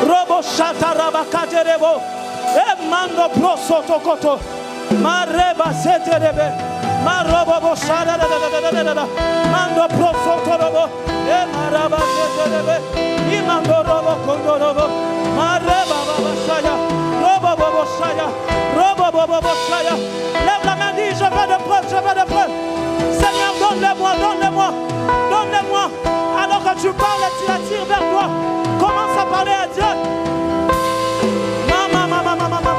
Robo shata rabakate rebo. E mando prosoto koto. Mareba sete rebe. Marobo shada da. Mando prosoto robo. E maraba sete rebe. Imando robo kondo robo. Mareba baba shaya. Robo bobo shaya. Robo bobo shaya. Lève la main, dis, je veux de preuves, je veux de preuves. Seigneur, donne-le-moi, donne-le-moi, donne-le-moi. Alors que tu parles et tu l'attires vers toi, commence à parler à Dieu.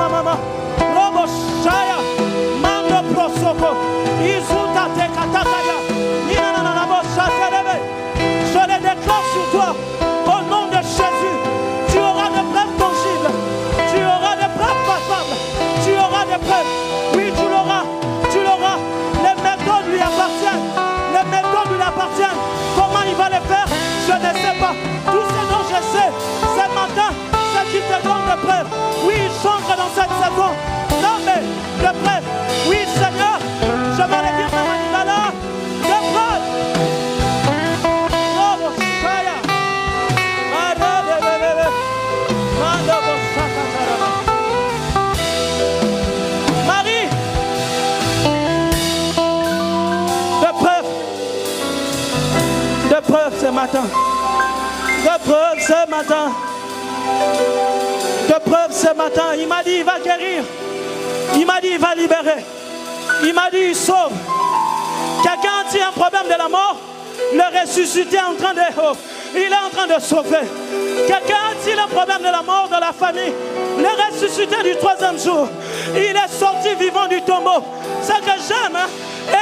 Mama, Robo Shaya, Mando Prosoko, Izuta te katakaya, Ninana Boshate Rebe. Je les déclare sur toi, au nom de Jésus. Tu auras des preuves tangibles, tu auras des preuves palpables, tu auras des preuves. Oui, tu l'auras, tu l'auras. Les méthodes lui appartiennent, les méthodes lui appartiennent. Comment il va les faire, je ne sais pas. Tout ce dont je sais, ce matin, c'est qu'il te donne des preuves. Oui, il chante dans cette saison. Non, mais de preuves. Oui, Seigneur, je vais le dire dans Manibala. De preuves. Oh, Shaya. Marie. De preuves. De preuves ce matin. De preuves ce matin. De preuves ce matin. Il m'a dit il va guérir. Il m'a dit il va libérer. Il m'a dit il sauve. Quelqu'un qui a un problème de la mort, le ressuscité est en train de... Oh, il est en train de sauver. Quelqu'un qui a un problème de la mort dans la famille, le ressuscité du 3e jour, il est sorti vivant du tombeau. Ce que j'aime, hein?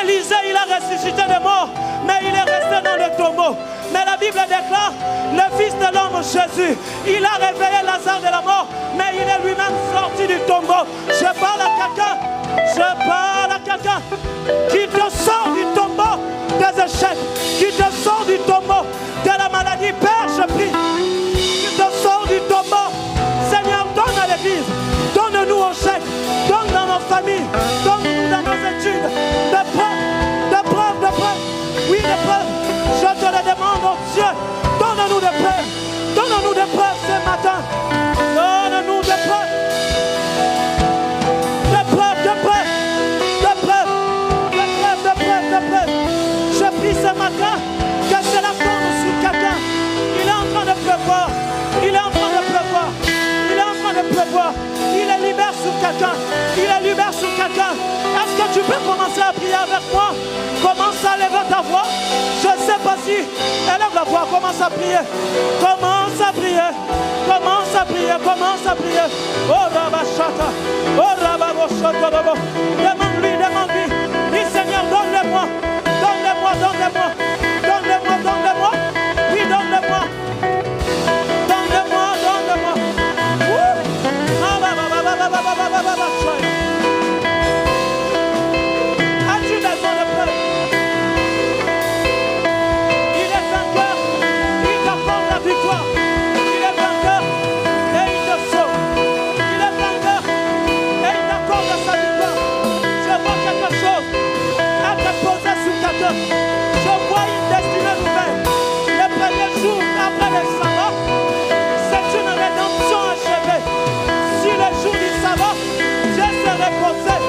Élisée, il a ressuscité de mort, mais il est resté dans le tombeau. Mais la Bible déclare, le Fils de l'homme Jésus, il a réveillé Lazare de la mort, mais il est lui-même sorti du tombeau. Je parle à quelqu'un qui te sort du tombeau des échecs, qui te sort du tombeau de la maladie. Père, je prie, qui te sort du tombeau. Seigneur, donne à l'église, donne-nous au chèque, donne dans nos familles, donne-nous dans nos études, de preuves, oui, de preuves. Je te le demande, oh Dieu, donne-nous des preuves ce matin. Donne-nous des preuves. Je prie ce matin que cela tombe sur quelqu'un. Il est en train de pleuvoir. Il est en train de pleuvoir. Il est en train de pleuvoir. Il est libère sur quelqu'un. Il est libère sur quelqu'un. Est-ce que tu peux commencer à prier avec moi? Commence à lever ta voix. Je ne sais pas si. Élève la voix. Commence à prier. Commence à prier. Commence à prier. Commence à prier. Oh Rabashata. Oh Rababoshata. Demande-lui, demande-lui. Dis Seigneur, donne-le-moi. Donne-le-moi, donne-le-moi. Donne-le-moi, donne-le-moi. Oui, donne-le-moi. Donne-le-moi, donne-le-moi. As-tu besoin de preuves? Il est vainqueur. Il t'apporte la victoire. Il est vainqueur et il te sauve. Il est vainqueur et il t'accorde sa victoire. Je vois quelque chose à te poser sur quelqu'un. Je vois une destinée nouvelle. Le premier jour après le sabbat, c'est une rédemption achevée. Si le jour du sabbat, Dieu se reposait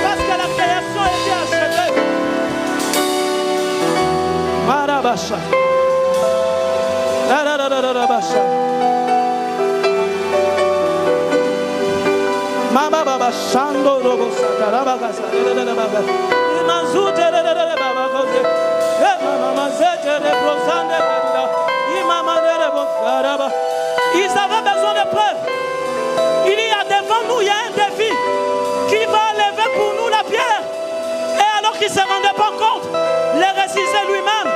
parce que la création était achevée. Marabasha. Marabasha. Mama baba shando robo sakarabagasa. Imazute baba koze. Mama zete reprosande kadida. Imama rebo karaba. Ils avaient besoin de preuves. Il y a devant nous, il y a un défi qui va lever pour nous la pierre. Et alors qu'il ne se rendait pas compte, le ressuscité lui-même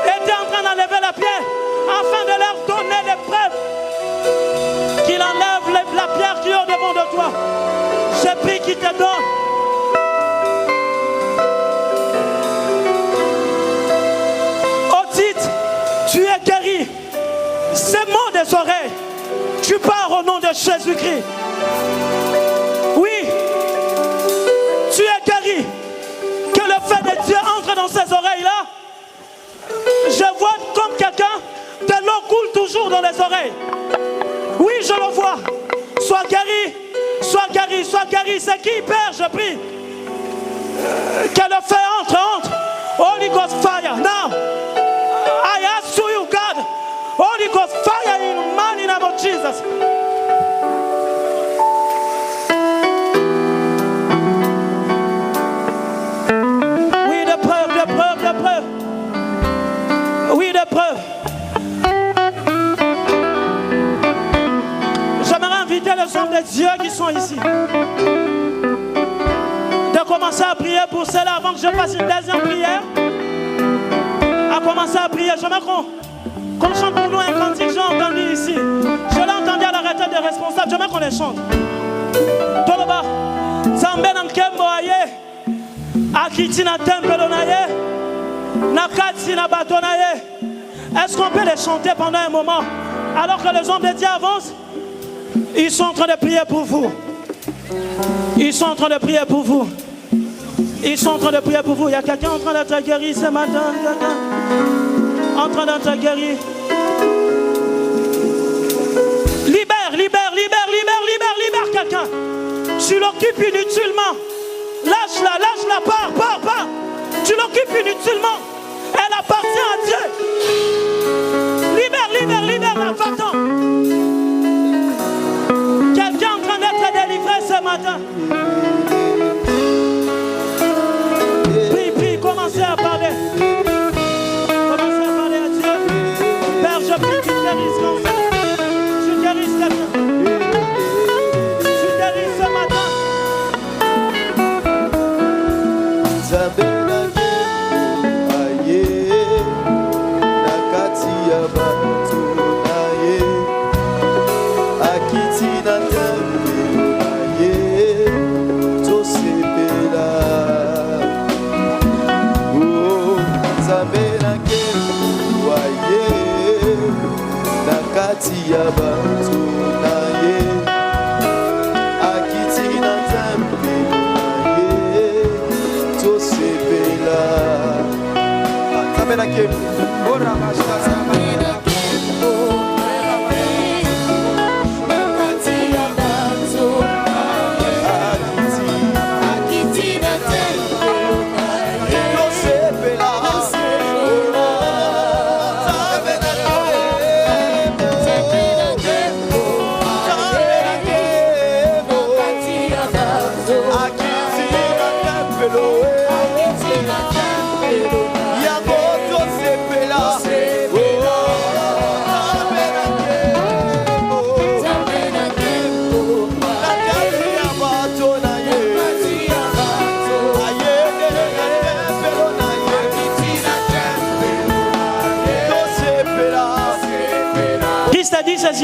était en train d'enlever la pierre afin de leur donner les preuves qu'il enlève la pierre qui est au devant de toi. Je prie qu'il te donne. Tu pars au nom de Jésus-Christ. Oui, tu es guéri. Que le feu de Dieu entre dans ces oreilles-là. Je vois comme quelqu'un, de l'eau coule toujours dans les oreilles. Oui, je le vois. Sois guéri, sois guéri, sois guéri. C'est qui, Père, je prie. Que le feu entre. Holy Ghost fire. Now, I ask to you, God. Holy Ghost fire in the mighty name of Jesus. Oui, de preuve. Oui, de preuve. J'aimerais inviter les hommes de Dieu qui sont ici de commencer à prier pour cela avant que je fasse une deuxième prière. À commencer à prier. J'aimerais qu'on chante pour nous un cantique. J'ai entendu ici. Je l'ai entendu à la retraite des responsables. J'aimerais qu'on les chante. Toloba. Zambe Nankembo aye. Akiti na tempelo na ye. Nakati na bato na ye. Est-ce qu'on peut les chanter pendant un moment? Alors que les hommes de Dieu avancent, ils sont en train de prier pour vous. Ils sont en train de prier pour vous. Ils sont en train de prier pour vous. Il y a quelqu'un en train d'être guéri ce matin. En train d'être guéri. Libère quelqu'un. Tu l'occupes inutilement. Lâche-la, pars. Tu l'occupes inutilement. Elle appartient à Dieu. Libère, va-t'en. Quelqu'un en train d'être délivré ce matin. Prie, commencez à parler. Commencez à parler à Dieu. Père, je prie que tu guérisses comme ça. Tu guérisses quelqu'un. Tu guérisses ce matin.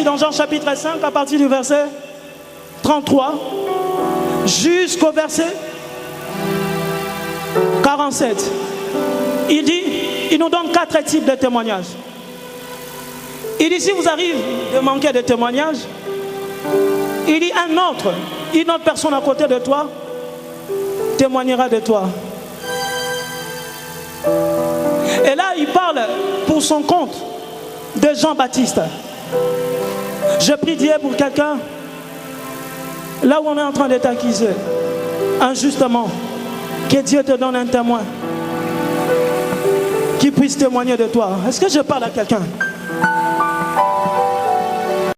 Dans Jean chapitre 5, à partir du verset 33 jusqu'au verset 47, il nous donne 4 types de témoignages. Il dit, si vous arrivez de manquer de témoignages, il dit une autre personne à côté de toi témoignera de toi. Et là, il parle pour son compte de Jean-Baptiste. Je prie Dieu pour quelqu'un, là où on est en train d'être accusé, injustement, que Dieu te donne un témoin qui puisse témoigner de toi. Est-ce que je parle à quelqu'un?